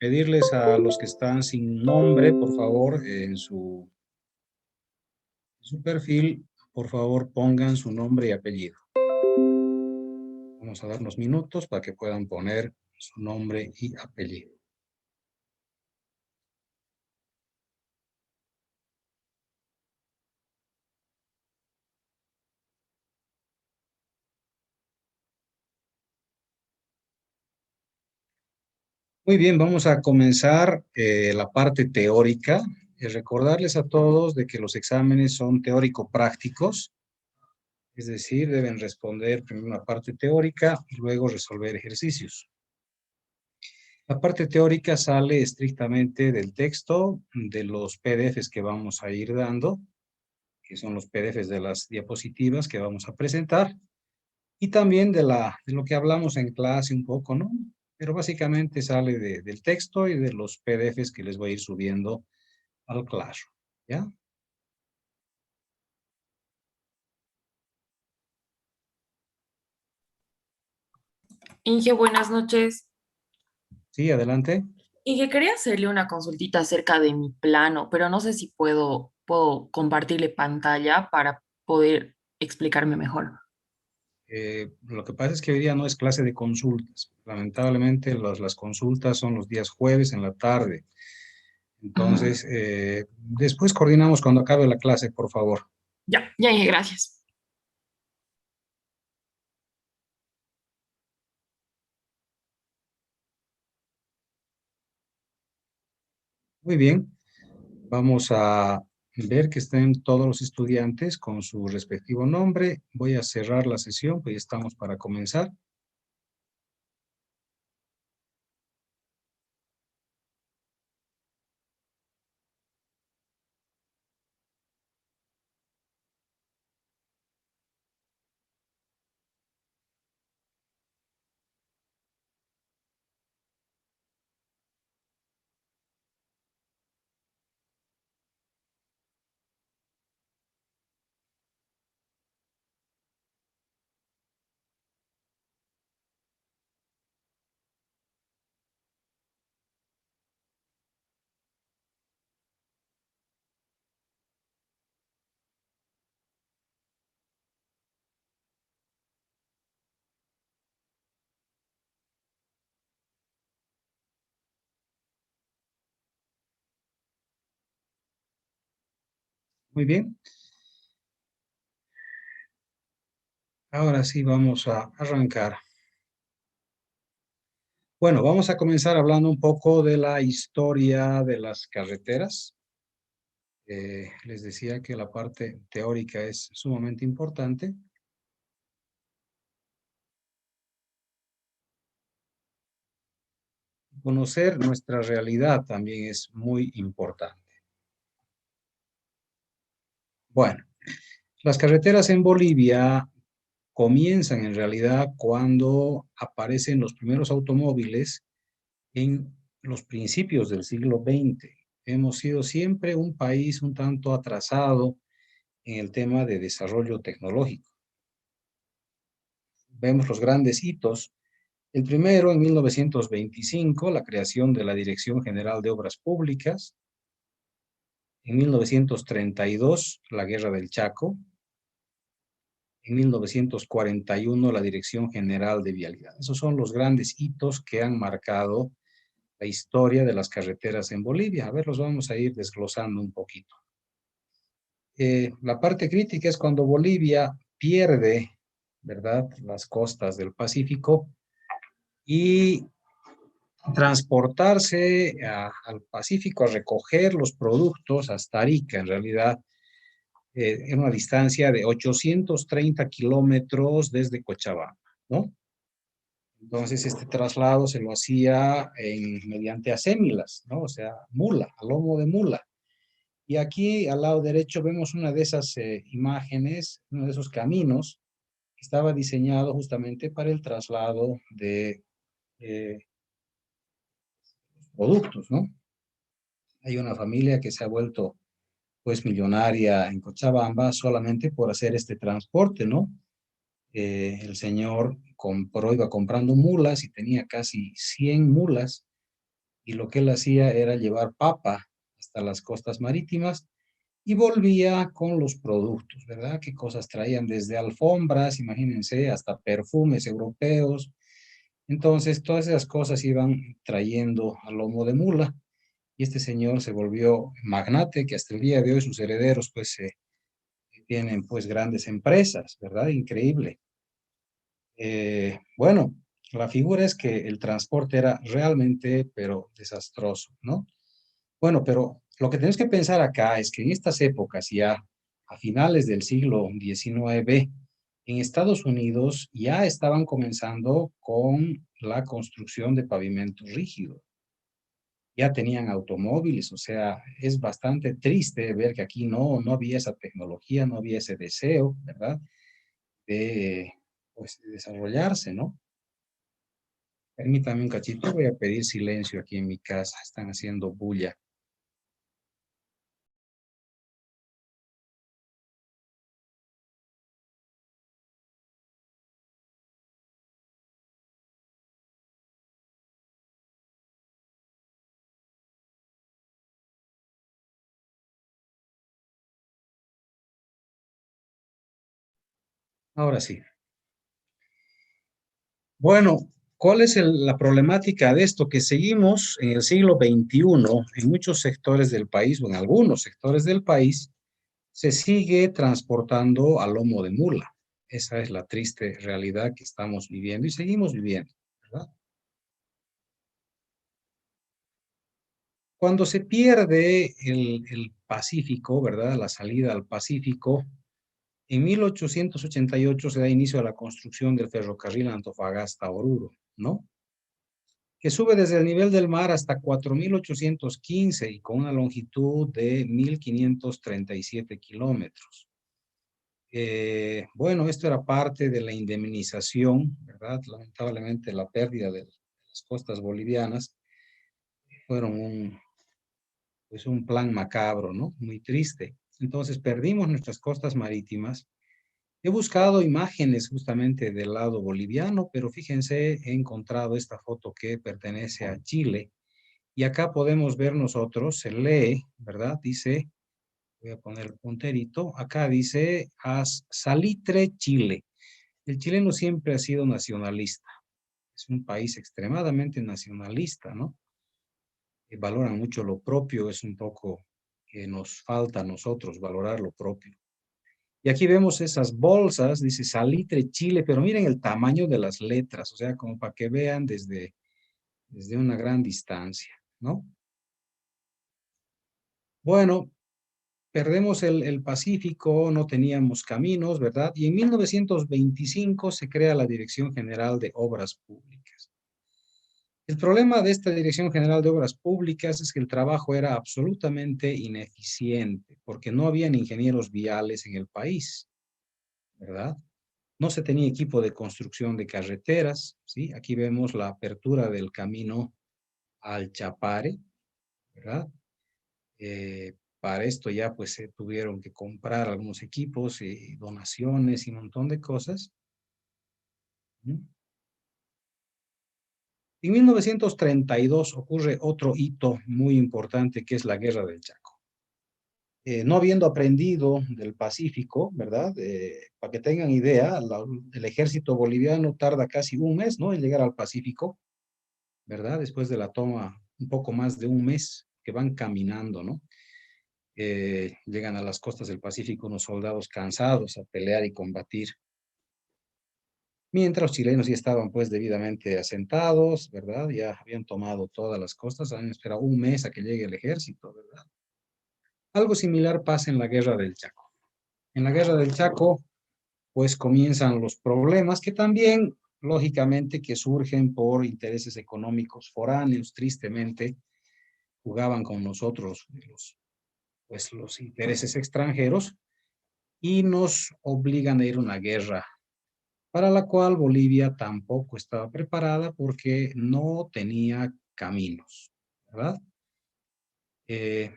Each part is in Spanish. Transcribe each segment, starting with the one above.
pedirles a los que están sin nombre, por favor, en su perfil, por favor, pongan su nombre y apellido. Vamos a dar unos minutos para que puedan poner su nombre y apellido. Muy bien, vamos a comenzar la parte teórica. Recordarles a todos de que los exámenes son teórico-prácticos, es decir, deben responder primero una parte teórica y luego resolver ejercicios. La parte teórica sale estrictamente del texto, de los PDFs que vamos a ir dando, que son los PDFs de las diapositivas que vamos a presentar, y también de lo que hablamos en clase un poco, ¿no? Pero básicamente sale del texto y de los PDFs que les voy a ir subiendo al Classroom, ¿ya? Inge, buenas noches. Sí, adelante. Inge, quería hacerle una consultita acerca de mi plano, pero no sé si puedo compartirle pantalla para poder explicarme mejor. Lo que pasa es que hoy día no es clase de consultas. Lamentablemente las consultas son los días jueves en la tarde. Mm, Entonces, después coordinamos cuando acabe la clase, por favor. ya, Inge, gracias. Muy bien, vamos a ver que estén todos los estudiantes con su respectivo nombre. Voy a cerrar la sesión, pues ya estamos para comenzar. Muy bien, ahora sí vamos a arrancar. Bueno, vamos a comenzar hablando un poco de la historia de las carreteras. Les decía que la parte teórica es sumamente importante. Conocer nuestra realidad también es muy importante. Bueno, las carreteras en Bolivia comienzan en realidad cuando aparecen los primeros automóviles en los principios del siglo XX. Hemos sido siempre un país un tanto atrasado en el tema de desarrollo tecnológico. Vemos los grandes hitos. El primero, en 1925, la creación de la Dirección General de Obras Públicas. En 1932, la Guerra del Chaco. En 1941, la Dirección General de Vialidad. Esos son los grandes hitos que han marcado la historia de las carreteras en Bolivia. A ver, los vamos a ir desglosando un poquito. La parte crítica es cuando Bolivia pierde, ¿verdad?, las costas del Pacífico y transportarse al Pacífico a recoger los productos hasta Arica, en realidad, en una distancia de 830 kilómetros desde Cochabamba, ¿no? Entonces, este traslado se lo hacía mediante acémilas, ¿no? O sea, mula, a lomo de mula. Y aquí, al lado derecho, vemos una de esas imágenes, uno de esos caminos, que estaba diseñado justamente para el traslado de eh, productos, ¿no? Hay una familia que se ha vuelto, pues, millonaria en Cochabamba solamente por hacer este transporte, ¿no? El señor compró, iba comprando mulas y tenía casi 100 mulas y lo que él hacía era llevar papa hasta las costas marítimas y volvía con los productos, ¿verdad? ¿Qué cosas traían? Desde alfombras, imagínense, hasta perfumes europeos. Entonces, todas esas cosas iban trayendo a lomo de mula y este señor se volvió magnate, que hasta el día de hoy sus herederos, pues, tienen, pues, grandes empresas, ¿verdad? Increíble. Bueno, la figura es que el transporte era realmente, pero desastroso, ¿no? Bueno, pero lo que tenemos que pensar acá es que en estas épocas, ya a finales del siglo XIX, en Estados Unidos ya estaban comenzando con la construcción de pavimentos rígidos. Ya tenían automóviles, o sea, es bastante triste ver que aquí no había esa tecnología, no había ese deseo, ¿verdad? De, pues, de desarrollarse, ¿no? Permítame un cachito, voy a pedir silencio aquí en mi casa, están haciendo bulla. Ahora sí. Bueno, ¿cuál es la problemática de esto? Que seguimos en el siglo XXI, en muchos sectores del país, o en algunos sectores del país, se sigue transportando a lomo de mula. Esa es la triste realidad que estamos viviendo y seguimos viviendo, ¿verdad? Cuando se pierde el Pacífico, ¿verdad? La salida al Pacífico, en 1888 se da inicio a la construcción del ferrocarril Antofagasta-Oruro, ¿no? Que sube desde el nivel del mar hasta 4.815 y con una longitud de 1.537 kilómetros. Bueno, esto era parte de la indemnización, ¿verdad? Lamentablemente la pérdida de las costas bolivianas fueron pues un plan macabro, ¿no? Muy triste. Entonces perdimos nuestras costas marítimas. He buscado imágenes justamente del lado boliviano, pero fíjense, he encontrado esta foto que pertenece a Chile. Y acá podemos ver nosotros, se lee, ¿verdad? Dice, voy a poner el punterito, acá dice Salitre, Chile. El chileno siempre ha sido nacionalista, es un país extremadamente nacionalista, ¿no? Valoran mucho lo propio, es un poco que nos falta a nosotros valorar lo propio. Y aquí vemos esas bolsas, dice Salitre, Chile, pero miren el tamaño de las letras, o sea, como para que vean desde una gran distancia, ¿no? Bueno, perdemos el Pacífico, no teníamos caminos, ¿verdad? Y en 1925 se crea la Dirección General de Obras Públicas. El problema de esta Dirección General de Obras Públicas es que el trabajo era absolutamente ineficiente, porque no habían ingenieros viales en el país, ¿verdad? No se tenía equipo de construcción de carreteras, ¿sí? Aquí vemos la apertura del camino al Chapare, ¿verdad? Para esto ya pues se tuvieron que comprar algunos equipos y donaciones y un montón de cosas. ¿Mm? En 1932 ocurre otro hito muy importante que es la Guerra del Chaco. No habiendo aprendido del Pacífico, ¿verdad? Para que tengan idea, el ejército boliviano tarda casi un mes, ¿no? En llegar al Pacífico, ¿verdad? Después de la toma, un poco más de un mes que van caminando, ¿no? Llegan a las costas del Pacífico unos soldados cansados a pelear y combatir, mientras los chilenos ya estaban pues debidamente asentados, ¿verdad? Ya habían tomado todas las costas, han esperado un mes a que llegue el ejército, ¿verdad? Algo similar pasa en la Guerra del Chaco. En la Guerra del Chaco, pues comienzan los problemas que también, lógicamente, que surgen por intereses económicos foráneos, tristemente, jugaban con nosotros pues, los intereses extranjeros y nos obligan a ir a una guerra para la cual Bolivia tampoco estaba preparada porque no tenía caminos, ¿verdad? Eh,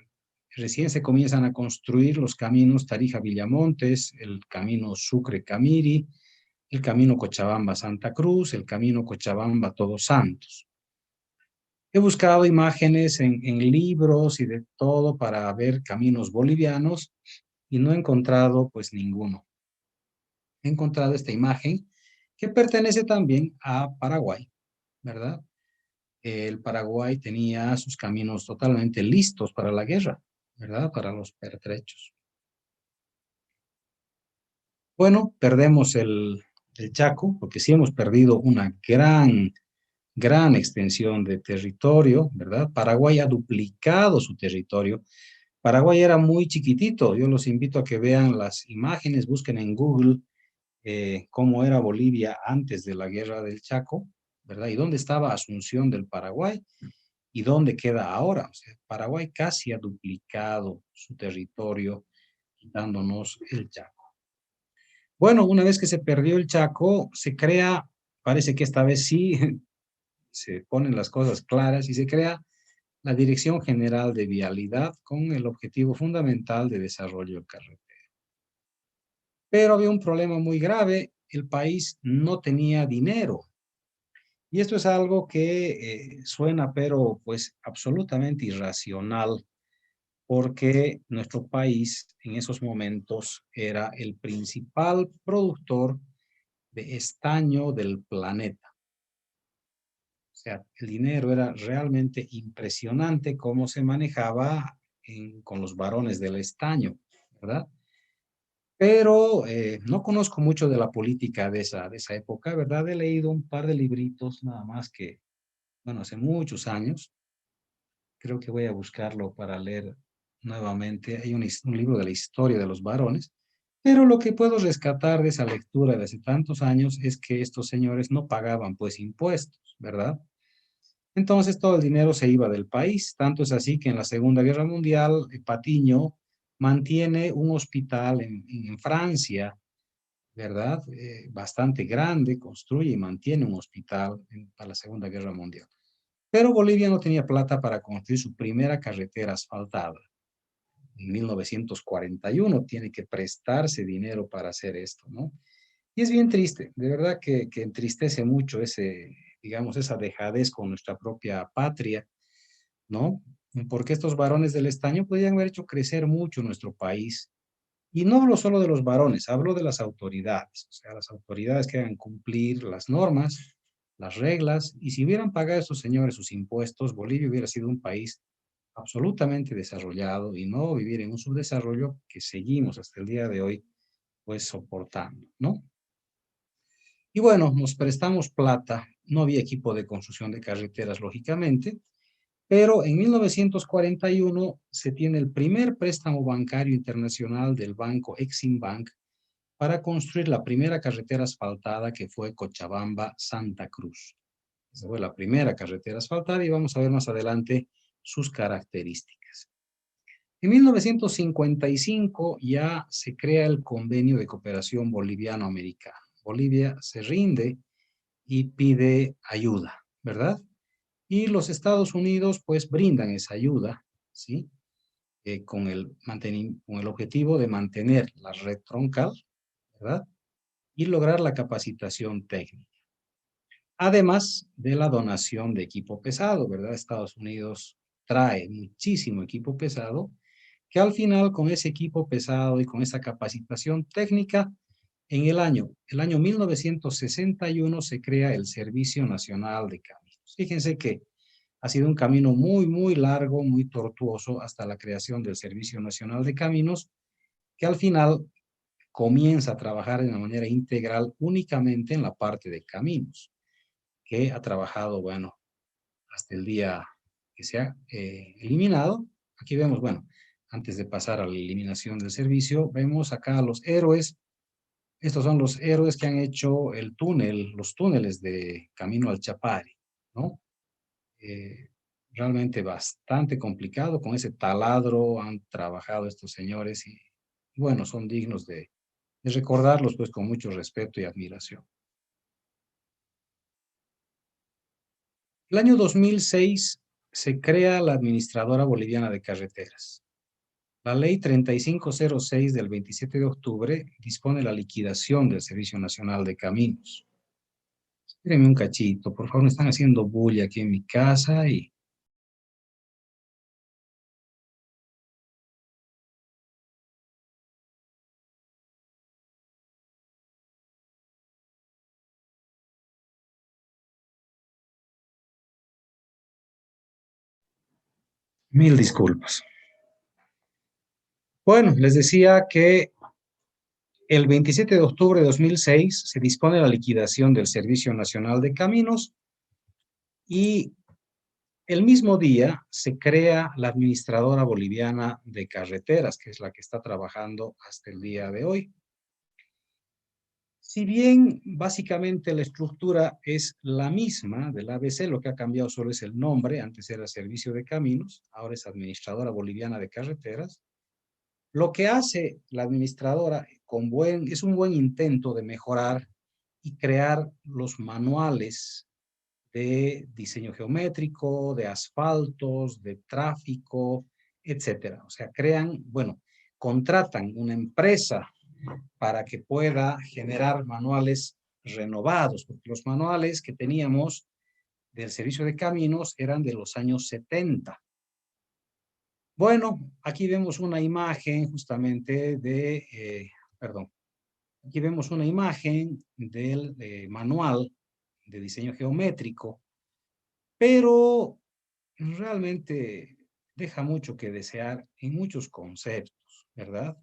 Recién se comienzan a construir los caminos Tarija-Villamontes, el camino Sucre-Camiri, el camino Cochabamba-Santa Cruz, el camino Cochabamba-Todos Santos. He buscado imágenes en libros y de todo para ver caminos bolivianos y no he encontrado pues ninguno. He encontrado esta imagen que pertenece también a Paraguay, ¿verdad? El Paraguay tenía sus caminos totalmente listos para la guerra, ¿verdad? Para los pertrechos. Bueno, perdemos el Chaco, porque sí hemos perdido una gran extensión de territorio, ¿verdad? Paraguay ha duplicado su territorio. Paraguay era muy chiquitito. Yo los invito a que vean las imágenes, busquen en Google cómo era Bolivia antes de la guerra del Chaco, ¿verdad? Y dónde estaba Asunción del Paraguay y dónde queda ahora. O sea, Paraguay casi ha duplicado su territorio, quitándonos el Chaco. Bueno, una vez que se perdió el Chaco, se crea, parece que esta vez sí se ponen las cosas claras y se crea la Dirección General de Vialidad con el objetivo fundamental de desarrollo carretero. Pero había un problema muy grave, el país no tenía dinero. Y esto es algo que suena, pero pues absolutamente irracional, porque nuestro país en esos momentos era el principal productor de estaño del planeta. O sea, el dinero era realmente impresionante cómo se manejaba con los varones del estaño, ¿verdad? Pero no conozco mucho de la política de esa época, ¿verdad? He leído un par de libritos nada más que, bueno, hace muchos años. Creo que voy a buscarlo para leer nuevamente. Hay un libro de la historia de los varones, pero lo que puedo rescatar de esa lectura de hace tantos años es que estos señores no pagaban pues impuestos, ¿verdad? Entonces todo el dinero se iba del país, tanto es así que en la Segunda Guerra Mundial Patiño mantiene un hospital en Francia, ¿verdad? Bastante grande, construye y mantiene un hospital para la Segunda Guerra Mundial. Pero Bolivia no tenía plata para construir su primera carretera asfaltada. En 1941 tiene que prestarse dinero para hacer esto, ¿no? Y es bien triste, de verdad que entristece mucho ese, digamos, esa dejadez con nuestra propia patria, ¿no? Porque estos varones del estaño podrían haber hecho crecer mucho nuestro país. Y no hablo solo de los varones, hablo de las autoridades, o sea, las autoridades que hagan cumplir las normas, las reglas, y si hubieran pagado a esos señores sus impuestos, Bolivia hubiera sido un país absolutamente desarrollado y no vivir en un subdesarrollo que seguimos hasta el día de hoy, pues soportando, ¿no? Y bueno, nos prestamos plata, no había equipo de construcción de carreteras, lógicamente, pero en 1941 se tiene el primer préstamo bancario internacional del banco Eximbank para construir la primera carretera asfaltada que fue Cochabamba-Santa Cruz. Esa fue la primera carretera asfaltada y vamos a ver más adelante sus características. En 1955 ya se crea el Convenio de Cooperación Boliviano-Americano. Bolivia se rinde y pide ayuda, ¿verdad? Y los Estados Unidos pues brindan esa ayuda, ¿sí? Con el objetivo de mantener la red troncal, ¿verdad? Y lograr la capacitación técnica. Además de la donación de equipo pesado, ¿verdad? Estados Unidos trae muchísimo equipo pesado, que al final con ese equipo pesado y con esa capacitación técnica, en el año 1961 se crea el Servicio Nacional de Caminos. Fíjense que ha sido un camino muy largo, muy tortuoso hasta la creación del Servicio Nacional de Caminos, que al final comienza a trabajar de una manera integral únicamente en la parte de caminos, que ha trabajado, bueno, hasta el día que se ha eliminado. Aquí vemos, bueno, antes de pasar a la eliminación del servicio, vemos acá a los héroes. Estos son los héroes que han hecho el túnel, los túneles de Camino al Chapare, ¿no? Eh, Realmente bastante complicado, con ese taladro han trabajado estos señores y, bueno, son dignos de recordarlos pues con mucho respeto y admiración. El año 2006 se crea la Administradora Boliviana de Carreteras. La ley 3506 del 27 de octubre dispone la liquidación del Servicio Nacional de Caminos. Espérenme un cachito, por favor, me están haciendo bulla aquí en mi casa y Mil disculpas. Bueno, les decía que el 27 de octubre de 2006 se dispone la liquidación del Servicio Nacional de Caminos y el mismo día se crea la Administradora Boliviana de Carreteras, que es la que está trabajando hasta el día de hoy. Si bien básicamente la estructura es la misma del ABC, lo que ha cambiado solo es el nombre, antes era Servicio de Caminos, ahora es Administradora Boliviana de Carreteras. Lo que hace la administradora es un buen intento de mejorar y crear los manuales de diseño geométrico, de asfaltos, de tráfico, etcétera. O sea, contratan una empresa para que pueda generar manuales renovados, porque los manuales que teníamos del servicio de caminos eran de los años 70. Bueno, aquí vemos una imagen justamente perdón, aquí vemos una imagen del manual de diseño geométrico, pero realmente deja mucho que desear en muchos conceptos, ¿verdad?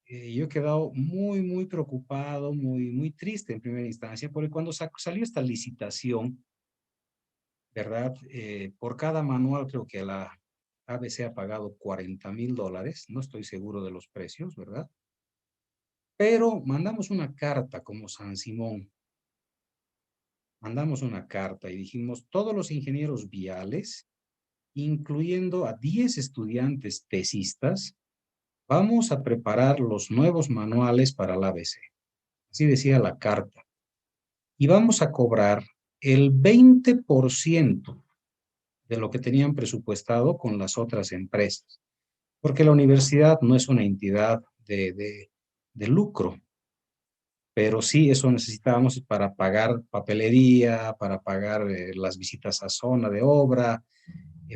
Yo he quedado muy preocupado, muy triste en primera instancia, porque cuando salió esta licitación, ¿verdad? Por cada manual creo que la ABC ha pagado $40,000, no estoy seguro de los precios, ¿verdad? Pero mandamos una carta como San Simón, mandamos una carta y dijimos, todos los ingenieros viales, incluyendo a 10 estudiantes tesistas, vamos a preparar los nuevos manuales para la ABC. Así decía la carta. Y vamos a cobrar el 20% de lo que tenían presupuestado con las otras empresas, porque la universidad no es una entidad de lucro, pero sí eso necesitábamos para pagar papelería, para pagar las visitas a zona de obra,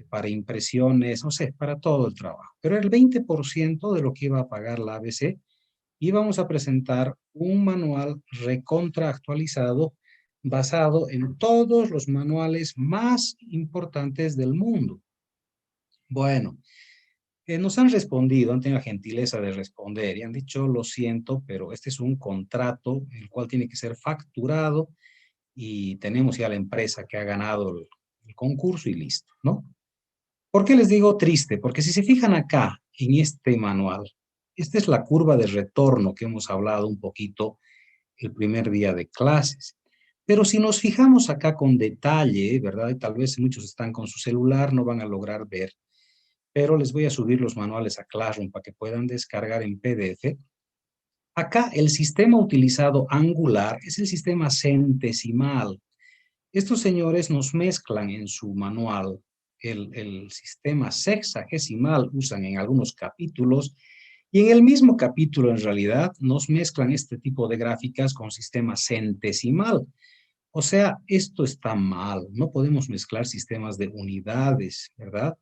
para impresiones, no sé, para todo el trabajo. Pero el 20% de lo que iba a pagar la ABC, íbamos a presentar un manual recontra actualizado basado en todos los manuales más importantes del mundo. Bueno, nos han respondido, han tenido la gentileza de responder y han dicho, lo siento, pero este es un contrato el cual tiene que ser facturado y tenemos ya la empresa que ha ganado el concurso y listo, ¿no? ¿Por qué les digo triste? Porque si se fijan acá en este manual, esta es la curva de retorno que hemos hablado un poquito el primer día de clases. Pero si nos fijamos acá con detalle, ¿verdad? Y tal vez muchos están con su celular, no van a lograr ver, pero les voy a subir los manuales a Classroom para que puedan descargar en PDF. Acá el sistema utilizado Angular es el sistema centesimal. Estos señores nos mezclan en su manual el sistema sexagesimal, usan en algunos capítulos, y en el mismo capítulo en realidad nos mezclan este tipo de gráficas con sistema centesimal. O sea, esto está mal, no podemos mezclar sistemas de unidades, ¿verdad?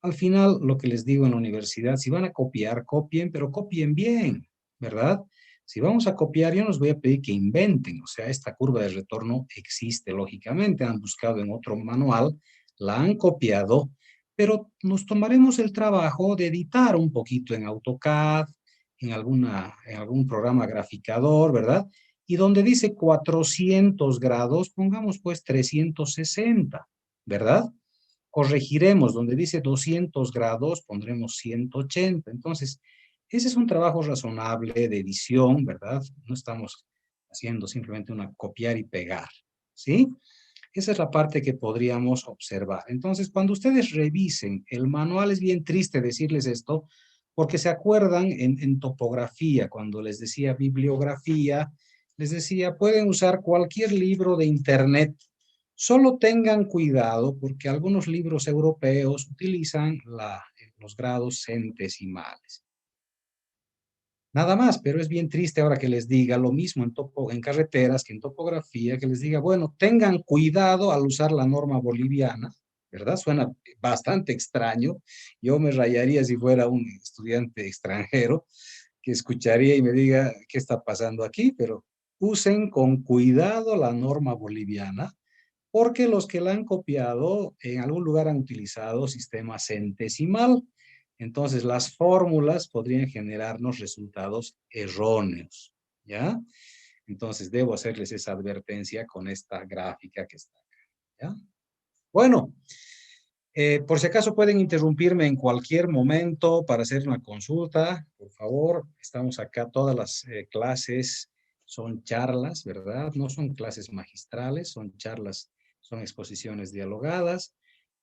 Al final, lo que les digo en la universidad, si van a copiar, copien, pero copien bien, ¿verdad? Si vamos a copiar, yo no les voy a pedir que inventen, o sea, esta curva de retorno existe, lógicamente, han buscado en otro manual, la han copiado, pero nos tomaremos el trabajo de editar un poquito en AutoCAD, en algún programa graficador, ¿verdad? Y donde dice 400 grados, pongamos pues 360, ¿verdad? Corregiremos, donde dice 200 grados, pondremos 180. Entonces, ese es un trabajo razonable de edición, ¿verdad? No estamos haciendo simplemente una copiar y pegar, ¿sí? Esa es la parte que podríamos observar. Entonces, cuando ustedes revisen el manual, es bien triste decirles esto, porque se acuerdan en topografía, cuando les decía bibliografía, les decía, pueden usar cualquier libro de internet. Solo tengan cuidado porque algunos libros europeos utilizan los grados centesimales. Nada más, pero es bien triste ahora que les diga lo mismo en carreteras que en topografía, que les diga, bueno, tengan cuidado al usar la norma boliviana, ¿verdad? Suena bastante extraño. Yo me rayaría si fuera un estudiante extranjero que escucharía y me diga, ¿qué está pasando aquí? Pero usen con cuidado la norma boliviana porque los que la han copiado en algún lugar han utilizado sistema centesimal. Entonces, las fórmulas podrían generarnos resultados erróneos, ¿ya? Entonces, debo hacerles esa advertencia con esta gráfica que está acá, ¿ya? Bueno, por si acaso pueden interrumpirme en cualquier momento para hacer una consulta, por favor. Estamos acá, todas las clases son charlas, ¿verdad? No son clases magistrales, son charlas, son exposiciones dialogadas.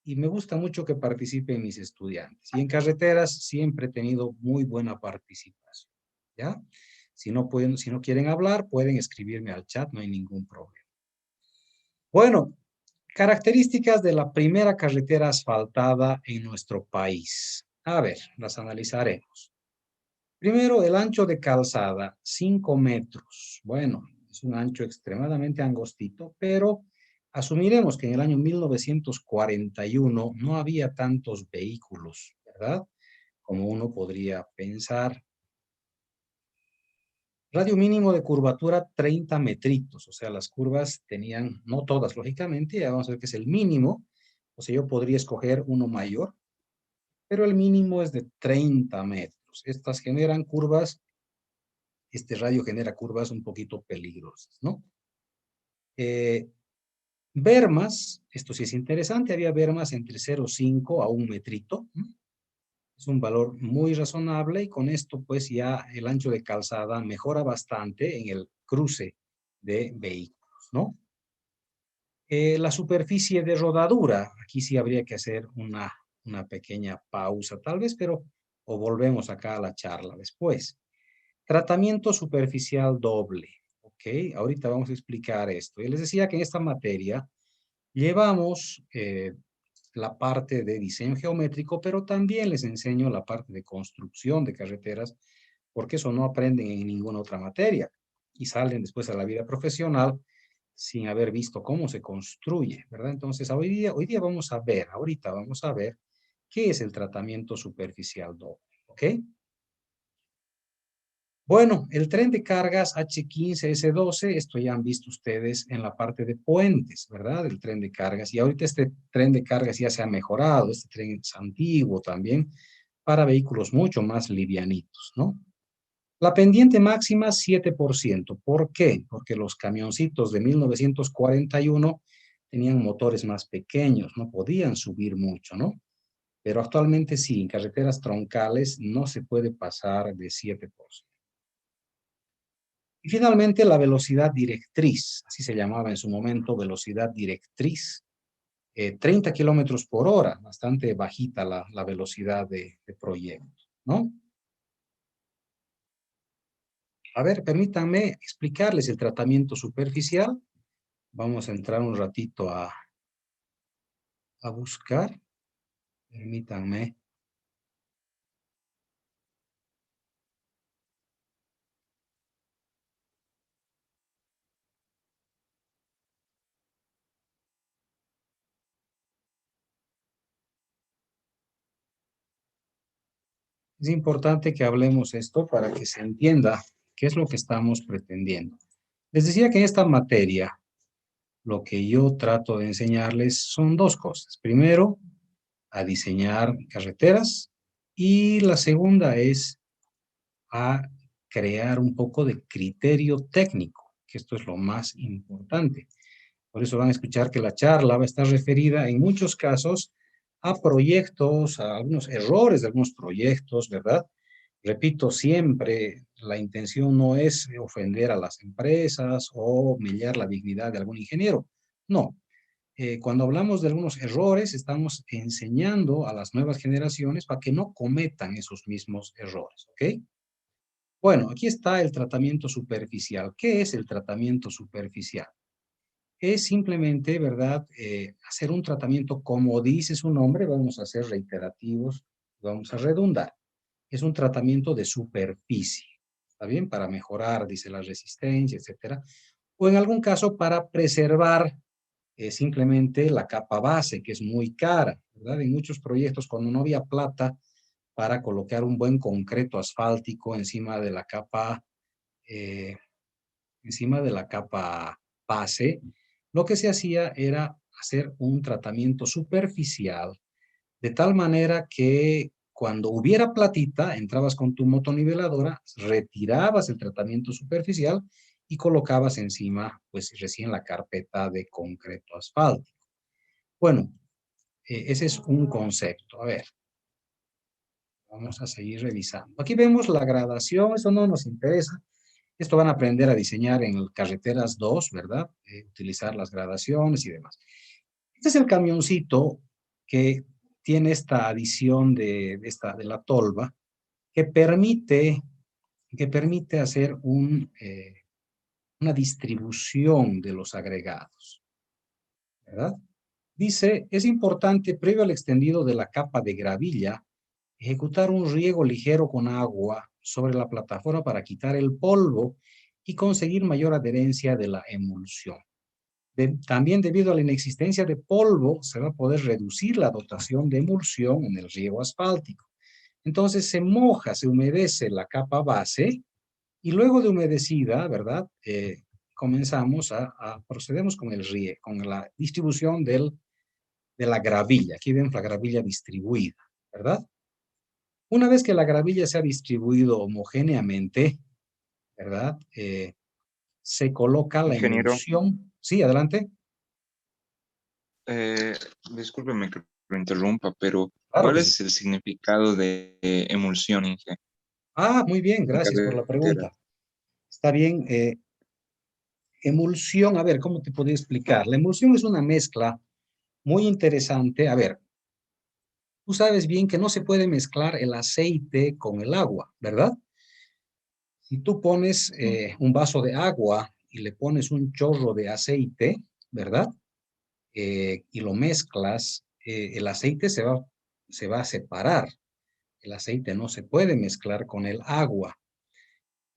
Y me gusta mucho que participen mis estudiantes. Y en carreteras siempre he tenido muy buena participación, ¿ya? Si no pueden, si no quieren hablar, pueden escribirme al chat, no hay ningún problema. Bueno, características de la primera carretera asfaltada en nuestro país. A ver, las analizaremos. Primero, el ancho de calzada, 5 metros. Bueno, es un ancho extremadamente angostito, pero asumiremos que en el año 1941 no había tantos vehículos, ¿verdad? Como uno podría pensar. Radio mínimo de curvatura 30 metritos, o sea, las curvas tenían, no todas, lógicamente, ya vamos a ver que es el mínimo, o sea, yo podría escoger uno mayor, pero el mínimo es de 30 metros. Estas generan curvas, este radio genera curvas un poquito peligrosas, ¿no? Eh, bermas, esto sí es interesante, había bermas entre 0,5 a 1 metrito, ¿no? Es un valor muy razonable y con esto pues ya el ancho de calzada mejora bastante en el cruce de vehículos, ¿no? La superficie de rodadura, aquí sí habría que hacer una pequeña pausa tal vez, pero o volvemos acá a la charla después. Tratamiento superficial doble, ¿ok? Ahorita vamos a explicar esto. Y les decía que en esta materia llevamos la parte de diseño geométrico, pero también les enseño la parte de construcción de carreteras, porque eso no aprenden en ninguna otra materia y salen después a la vida profesional sin haber visto cómo se construye, ¿verdad? Entonces, hoy día vamos a ver, ahorita vamos a ver qué es el tratamiento superficial doble, ¿ok? Bueno, el tren de cargas H15S12, esto ya han visto ustedes en la parte de puentes, ¿verdad? El tren de cargas. Y ahorita este tren de cargas ya se ha mejorado, este tren es antiguo también, para vehículos mucho más livianitos, ¿no? La pendiente máxima, 7%. ¿Por qué? Porque los camioncitos de 1941 tenían motores más pequeños, no podían subir mucho, ¿no? Pero actualmente sí, en carreteras troncales no se puede pasar de 7%. Y finalmente la velocidad directriz, así se llamaba en su momento, velocidad directriz, 30 kilómetros por hora, bastante bajita la velocidad de proyecto, ¿no? A ver, permítanme explicarles el tratamiento superficial. Vamos a entrar un ratito a buscar, permítanme. Es importante que hablemos esto para que se entienda qué es lo que estamos pretendiendo. Les decía que en esta materia lo que yo trato de enseñarles son dos cosas. Primero, a diseñar carreteras y la segunda es a crear un poco de criterio técnico, que esto es lo más importante. Por eso van a escuchar que la charla va a estar referida en muchos casos a proyectos, a algunos errores de algunos proyectos, ¿verdad? Repito, siempre la intención no es ofender a las empresas o humillar la dignidad de algún ingeniero. No. Cuando hablamos de algunos errores, estamos enseñando a las nuevas generaciones para que no cometan esos mismos errores, ¿ok? Bueno, aquí está el tratamiento superficial. ¿Qué es el tratamiento superficial? Es simplemente, ¿verdad? Hacer un tratamiento como dice su nombre, vamos a ser reiterativos, vamos a redundar. Es un tratamiento de superficie, ¿está bien? Para mejorar, dice la resistencia, etcétera. O en algún caso para preservar simplemente la capa base, que es muy cara, ¿verdad? En muchos proyectos, cuando no había plata para colocar un buen concreto asfáltico eh, encima de la capa base, lo que se hacía era hacer un tratamiento superficial, de tal manera que cuando hubiera platita, entrabas con tu motoniveladora, retirabas el tratamiento superficial y colocabas encima, pues recién la carpeta de concreto asfáltico. Bueno, ese es un concepto. A ver, vamos a seguir revisando. Aquí vemos la gradación, esto no nos interesa. Esto van a aprender a diseñar en el Carreteras 2, ¿verdad? Utilizar las gradaciones y demás. Este es el camioncito que tiene esta adición de la tolva que permite hacer una distribución de los agregados, ¿verdad? Dice, es importante, previo al extendido de la capa de gravilla, ejecutar un riego ligero con agua sobre la plataforma para quitar el polvo y conseguir mayor adherencia de la emulsión. También debido a la inexistencia de polvo, se va a poder reducir la dotación de emulsión en el riego asfáltico. Entonces se moja, se humedece la capa base y luego de humedecida, ¿verdad? Procedemos con el riego, con la distribución de la gravilla. Aquí vemos la gravilla distribuida, ¿verdad? Una vez que la gravilla se ha distribuido homogéneamente, ¿verdad? Se coloca la Ingeniero, emulsión. Sí, adelante. eh, discúlpeme que lo interrumpa, pero Claro ¿cuál que sí. es el significado de emulsión, Inge, Ah, muy bien, en gracias por la carretera? pregunta. Está bien. Emulsión, a ver, ¿cómo te podría explicar? La emulsión es una mezcla muy interesante. A ver, tú sabes bien que no se puede mezclar el aceite con el agua, ¿verdad? Si tú pones Sí. un vaso de agua y le pones un chorro de aceite, ¿verdad? Y lo mezclas, el aceite se va a separar. El aceite no se puede mezclar con el agua.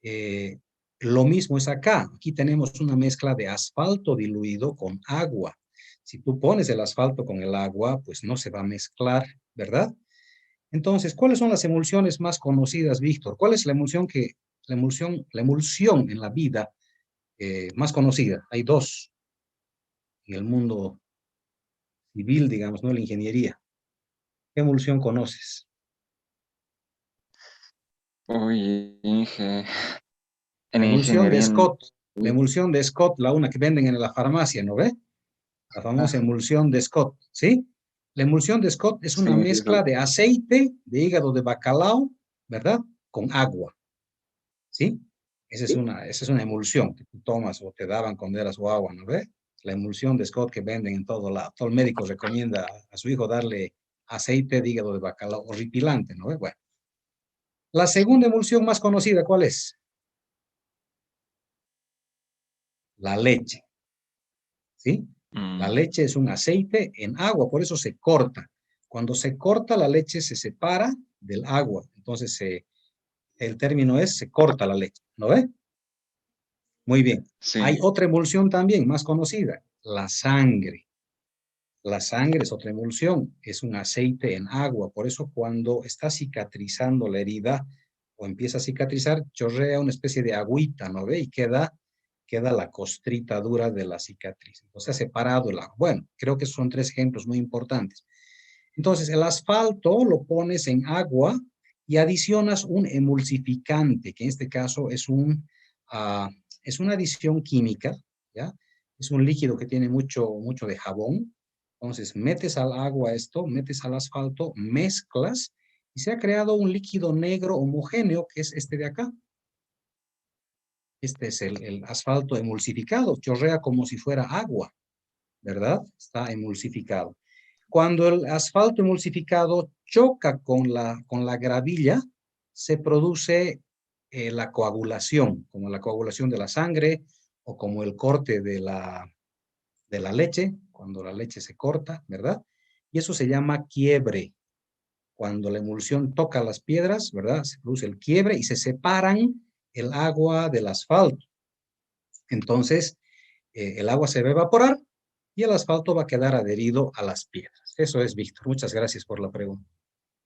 Eh, lo mismo es acá. Aquí tenemos una mezcla de asfalto diluido con agua. Si tú pones el asfalto con el agua, pues no se va a mezclar, ¿verdad? Entonces, ¿cuáles son las emulsiones más conocidas, Víctor? ¿Cuál es la emulsión en la vida más conocida? Hay dos en el mundo civil, digamos, no la ingeniería. ¿Qué emulsión conoces? Oye, Inge, en La emulsión de ingeniería, Scott. La emulsión de Scott, la una que venden en la farmacia, ¿no ve? La famosa ah, emulsión de Scott, ¿sí? La emulsión de Scott es una sí, sí, mezcla de aceite de hígado de bacalao, ¿verdad? Con agua, ¿sí? Esa es una emulsión que tú tomas o te daban cuando eras guagua, ¿no ve? La emulsión de Scott que venden en todo lado. Todo el médico recomienda a su hijo darle aceite de hígado de bacalao horripilante, ¿no ve? Bueno, la segunda emulsión más conocida, ¿cuál es? La leche, ¿sí? La mm, leche es un aceite en agua, por eso se corta. Cuando se corta, la leche se separa del agua. Entonces, el término es se corta la leche, ¿no ve? Muy bien. Hay sí, otra emulsión también más conocida, la sangre. La sangre es otra emulsión, es un aceite en agua. Por eso cuando está cicatrizando la herida o empieza a cicatrizar, chorrea una especie de agüita, ¿no ve? Y queda la costrita dura de la cicatriz. Entonces, ha separado el agua. Bueno, creo que son tres ejemplos muy importantes. Entonces, el asfalto lo pones en agua y adicionas un emulsificante, que en este caso es una adición química, ¿ya? Es un líquido que tiene mucho de jabón. Entonces, metes al agua esto, metes al asfalto, mezclas y se ha creado un líquido negro homogéneo, que es este de acá. Este es el asfalto emulsificado, chorrea como si fuera agua, ¿verdad? Está emulsificado. Cuando el asfalto emulsificado choca con la gravilla, se produce la coagulación, como la coagulación de la sangre o como el corte de la leche, cuando la leche se corta, ¿verdad? Y eso se llama quiebre. Cuando la emulsión toca las piedras, ¿verdad? Se produce el quiebre y se separan el agua del asfalto. Entonces, el agua se va a evaporar y el asfalto va a quedar adherido a las piedras. Eso es, Víctor. Muchas gracias por la pregunta.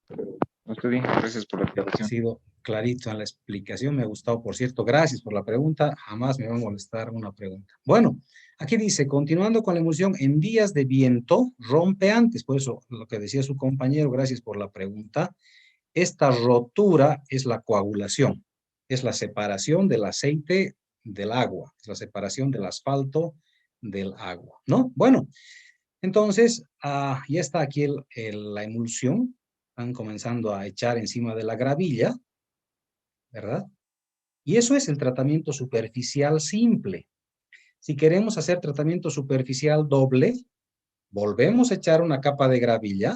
Usted bien, gracias por la Ha aclaración. sido clarito en la explicación, me ha gustado, por cierto. Gracias por la pregunta, jamás me va a molestar una pregunta. Bueno, aquí dice, continuando con la emulsión, en días de viento rompe antes, por eso lo que decía su compañero, gracias por la pregunta. Esta rotura es la coagulación, es la separación del aceite del agua, es la separación del asfalto del agua, ¿no? Bueno, entonces, ya está aquí la emulsión, están comenzando a echar encima de la gravilla, ¿verdad? Y eso es el tratamiento superficial simple. Si queremos hacer tratamiento superficial doble, volvemos a echar una capa de gravilla,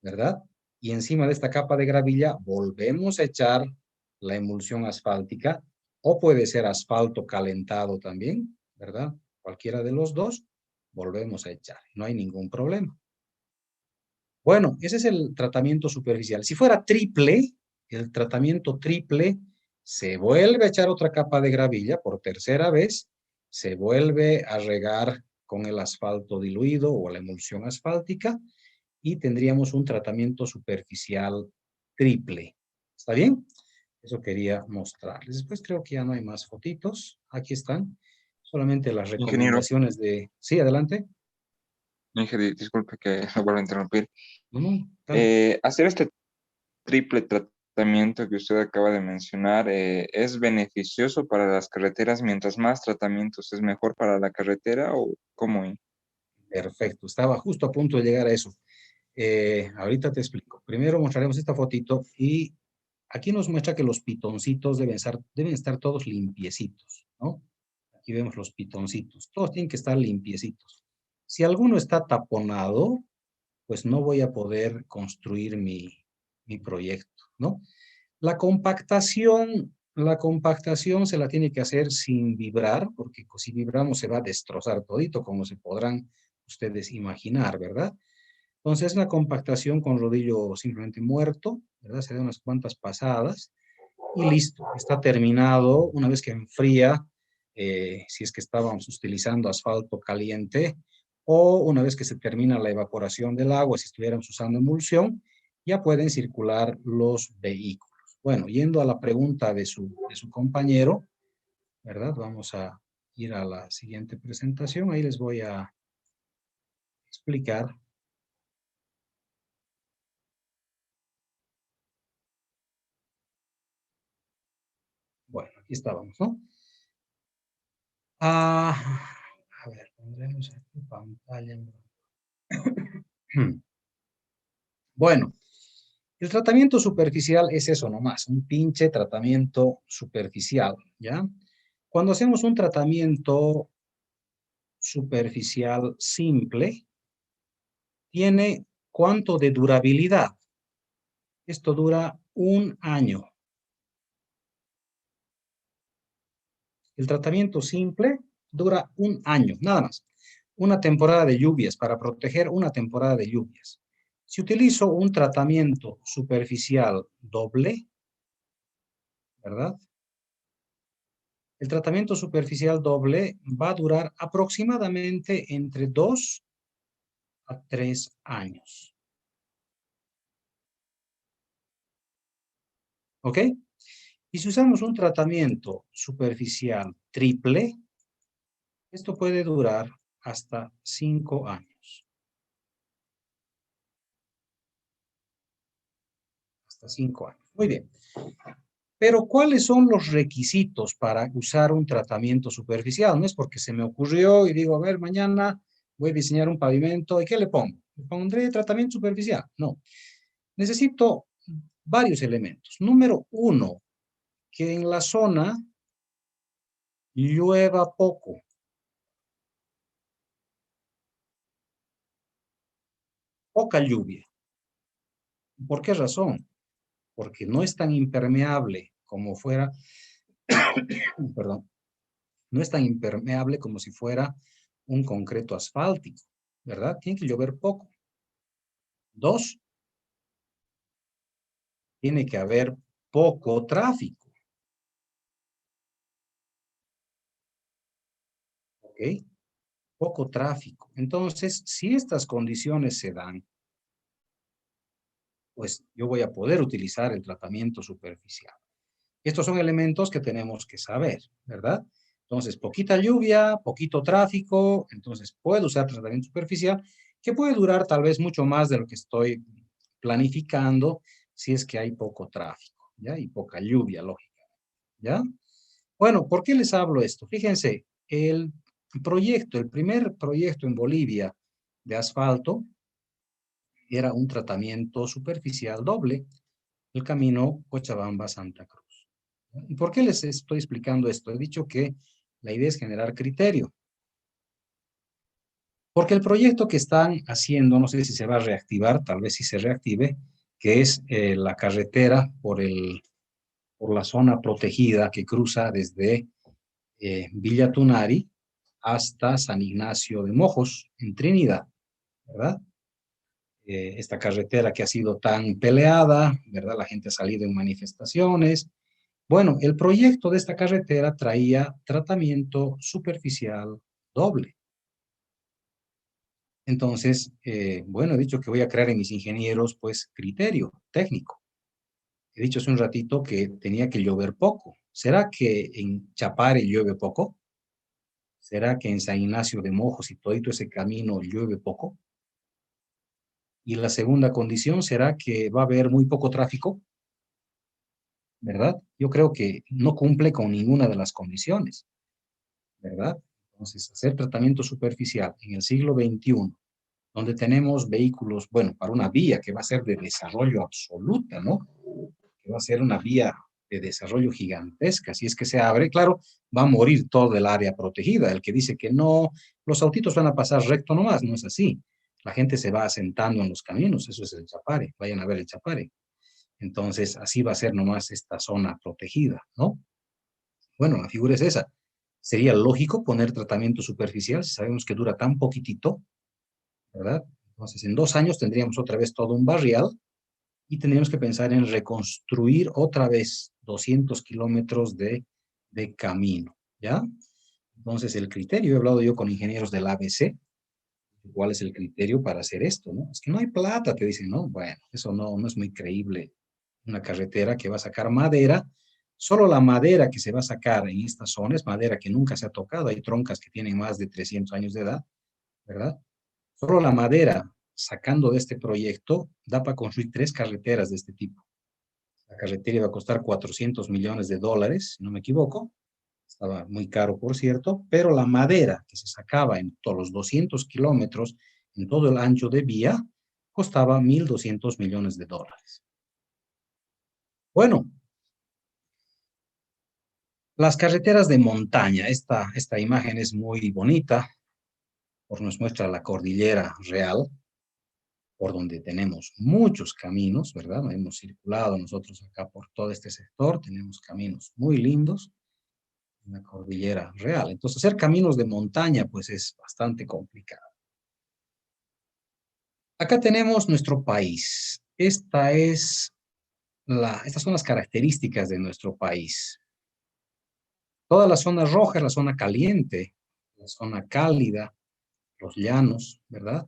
¿verdad? Y encima de esta capa de gravilla volvemos a echar la emulsión asfáltica, o puede ser asfalto calentado también, ¿verdad? Cualquiera de los dos, volvemos a echar, no hay ningún problema. Bueno, ese es el tratamiento superficial. Si fuera triple, el tratamiento triple, se vuelve a echar otra capa de gravilla por tercera vez, se vuelve a regar con el asfalto diluido o la emulsión asfáltica y tendríamos un tratamiento superficial triple. ¿Está bien? Eso quería mostrarles. Después creo que ya no hay más fotitos. Aquí están. Solamente las Ingeniero, recomendaciones de... Sí, adelante. disculpe que lo vuelva a interrumpir. No, no, dale. Hacer este triple tratamiento que usted acaba de mencionar es beneficioso para las carreteras. Mientras más tratamientos es mejor para la carretera o cómo. Perfecto. Estaba justo a punto de llegar a eso. Ahorita te explico. Primero mostraremos esta fotito y aquí nos muestra que los pitoncitos deben estar todos limpiecitos, ¿no? Aquí vemos los pitoncitos. Todos tienen que estar limpiecitos. Si alguno está taponado, pues no voy a poder construir mi proyecto, ¿no? La compactación se la tiene que hacer sin vibrar, porque si vibramos se va a destrozar todito, como se podrán ustedes imaginar, ¿verdad? Entonces, la compactación con rodillo simplemente muerto, ¿verdad? Se da unas cuantas pasadas y listo, está terminado. Una vez que enfría, si es que estábamos utilizando asfalto caliente, o una vez que se termina la evaporación del agua, si estuviéramos usando emulsión, ya pueden circular los vehículos. Bueno, yendo a la pregunta de su compañero, ¿verdad? Vamos a ir a la siguiente presentación. Ahí les voy a explicar. Bueno, aquí estábamos, ¿no? A ver, pondremos aquí pantalla. Bueno, el tratamiento superficial es eso nomás, un pinche tratamiento superficial, ¿ya? Cuando hacemos un tratamiento superficial simple, tiene ¿cuánto de durabilidad? Esto dura 1 año. El tratamiento simple dura 1 año, nada más. Una temporada de lluvias, para proteger una temporada de lluvias. Si utilizo un tratamiento superficial doble, ¿verdad? El tratamiento superficial doble va a durar aproximadamente entre 2 a 3 años. ¿Ok? Y si usamos un tratamiento superficial triple, esto puede durar hasta 5 años. Hasta 5 años. Muy bien. Pero, ¿cuáles son los requisitos para usar un tratamiento superficial? No es porque se me ocurrió y digo, a ver, mañana voy a diseñar un pavimento, ¿y qué le pongo? ¿Le pondré tratamiento superficial? No. Necesito varios elementos. Número uno, que en la zona llueva poco. Poca lluvia. ¿Por qué razón? Porque no es tan impermeable como fuera, perdón, no es tan impermeable como si fuera un concreto asfáltico, ¿verdad? Tiene que llover poco. Dos, tiene que haber poco tráfico, ¿ok? Poco tráfico. Entonces, si estas condiciones se dan, pues yo voy a poder utilizar el tratamiento superficial. Estos son elementos que tenemos que saber, ¿verdad? Entonces, poquita lluvia, poquito tráfico, entonces puedo usar tratamiento superficial, que puede durar tal vez mucho más de lo que estoy planificando si es que hay poco tráfico, ¿ya? Y poca lluvia, lógicamente, ¿ya? Bueno, ¿por qué les hablo esto? Fíjense, el primer proyecto en Bolivia de asfalto era un tratamiento superficial doble, el camino Cochabamba-Santa Cruz. ¿Y por qué les estoy explicando esto? He dicho que la idea es generar criterio. Porque el proyecto que están haciendo, no sé si se va a reactivar, tal vez si se reactive, que es la carretera por la zona protegida que cruza desde Villa Tunari hasta San Ignacio de Mojos, en Trinidad, ¿verdad? Esta carretera que ha sido tan peleada, ¿verdad? La gente ha salido en manifestaciones. Bueno, el proyecto de esta carretera traía tratamiento superficial doble. Entonces, bueno, he dicho que voy a crear en mis ingenieros, pues, criterio técnico. He dicho hace un ratito que tenía que llover poco. ¿Será que en Chapare llueve poco? ¿Será que en San Ignacio de Mojos y todito ese camino llueve poco? Y la segunda condición, ¿será que va a haber muy poco tráfico? ¿Verdad? Yo creo que no cumple con ninguna de las condiciones, ¿verdad? Entonces, hacer tratamiento superficial en el siglo XXI, donde tenemos vehículos, bueno, para una vía que va a ser de desarrollo absoluta, ¿no? Que va a ser una vía de desarrollo gigantesca. Si es que se abre, claro, va a morir todo el área protegida. El que dice que no, los autitos van a pasar recto nomás, no es así. La gente se va asentando en los caminos, eso es el Chapare, vayan a ver el Chapare. Entonces, así va a ser nomás esta zona protegida, ¿no? Bueno, la figura es esa. Sería lógico poner tratamiento superficial si sabemos que dura tan poquitito, ¿verdad? Entonces, en 2 años tendríamos otra vez todo un barrial y tendríamos que pensar en reconstruir otra vez 200 kilómetros de camino, ¿ya? Entonces, el criterio, he hablado yo con ingenieros del ABC, ¿cuál es el criterio para hacer esto, no? Es que no hay plata, te dicen, no, bueno, eso no es muy creíble. Una carretera que va a sacar madera, solo la madera que se va a sacar en esta zona es madera que nunca se ha tocado, hay troncas que tienen más de 300 años de edad, ¿verdad? Solo la madera sacando de este proyecto da para construir 3 carreteras de este tipo. La carretera iba a costar $400 millones, si no me equivoco. Estaba muy caro, por cierto, pero la madera que se sacaba en todos los 200 kilómetros, en todo el ancho de vía, costaba $1.200 millones. Bueno, las carreteras de montaña, esta imagen es muy bonita, porque nos muestra la cordillera real, por donde tenemos muchos caminos, ¿verdad? Hemos circulado nosotros acá por todo este sector, tenemos caminos muy lindos, en la cordillera real. Entonces, hacer caminos de montaña, pues es bastante complicado. Acá tenemos nuestro país. Estas son las características de nuestro país. Toda la zona roja es la zona caliente, la zona cálida, los llanos, ¿verdad?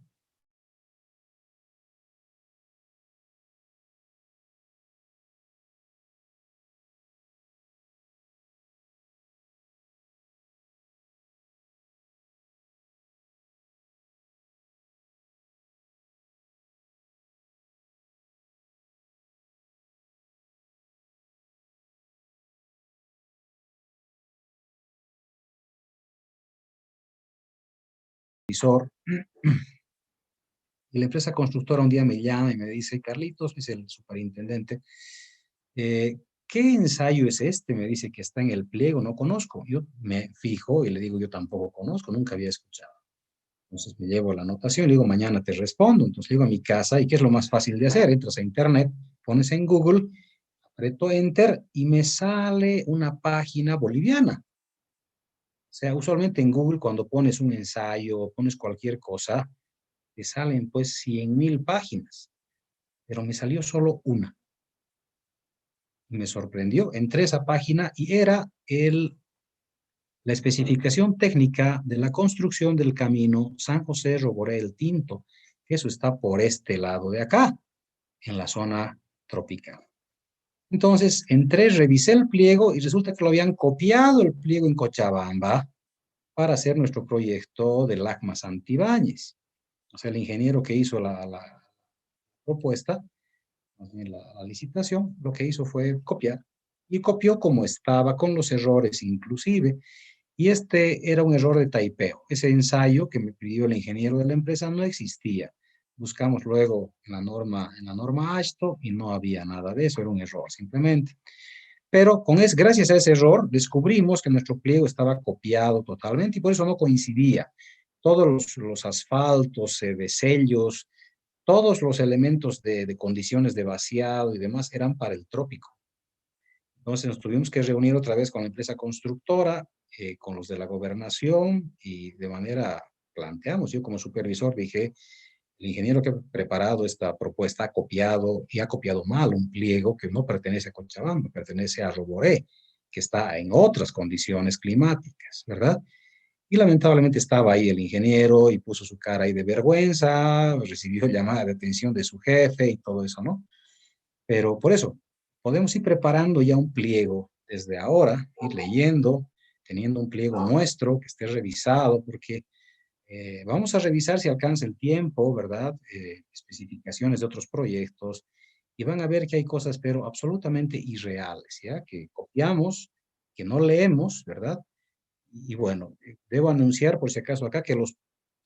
Y la empresa constructora un día me llama y me dice, Carlitos, es el superintendente, ¿qué ensayo es este? Me dice que está en el pliego, no conozco. Yo me fijo y le digo, yo tampoco conozco, nunca había escuchado. Entonces me llevo la anotación y le digo, mañana te respondo. Entonces le digo a mi casa, ¿y qué es lo más fácil de hacer? Entras a internet, pones en Google, aprieto Enter y me sale una página boliviana. O sea, usualmente en Google cuando pones un ensayo, pones cualquier cosa, te salen pues 100.000 páginas, pero me salió solo una. Y me sorprendió, entré a esa página y era la especificación técnica de la construcción del camino San José Roboré El Tinto, que eso está por este lado de acá. en la zona tropical. Entonces, entré, revisé el pliego y resulta que lo habían copiado el pliego en Cochabamba para hacer nuestro proyecto de Lacma Santibáñez. O sea, el ingeniero que hizo la propuesta, más bien la licitación, lo que hizo fue copiar. Y copió como estaba, con los errores inclusive. Y este era un error de taipeo. Ese ensayo que me pidió el ingeniero de la empresa no existía. Buscamos luego en la norma AASHTO y no había nada de eso, era un error simplemente. Pero gracias a ese error descubrimos que nuestro pliego estaba copiado totalmente y por eso no coincidía. Todos los asfaltos, de sellos, todos los elementos de condiciones de vaciado y demás eran para el trópico. Entonces nos tuvimos que reunir otra vez con la empresa constructora, con los de la gobernación y de manera planteamos, yo como supervisor dije, el ingeniero que ha preparado esta propuesta ha copiado y ha copiado mal un pliego que no pertenece a Cochabamba, pertenece a Roboré, que está en otras condiciones climáticas, ¿verdad? Y lamentablemente estaba ahí el ingeniero y puso su cara ahí de vergüenza, recibió llamada de atención de su jefe y todo eso, ¿no? Pero por eso, podemos ir preparando ya un pliego desde ahora, ir leyendo, teniendo un pliego nuestro que esté revisado, porque vamos a revisar si alcanza el tiempo, ¿verdad? Especificaciones de otros proyectos, y van a ver que hay cosas, pero absolutamente irreales, ¿ya? Que copiamos, que no leemos, ¿verdad? Y bueno, debo anunciar por si acaso acá que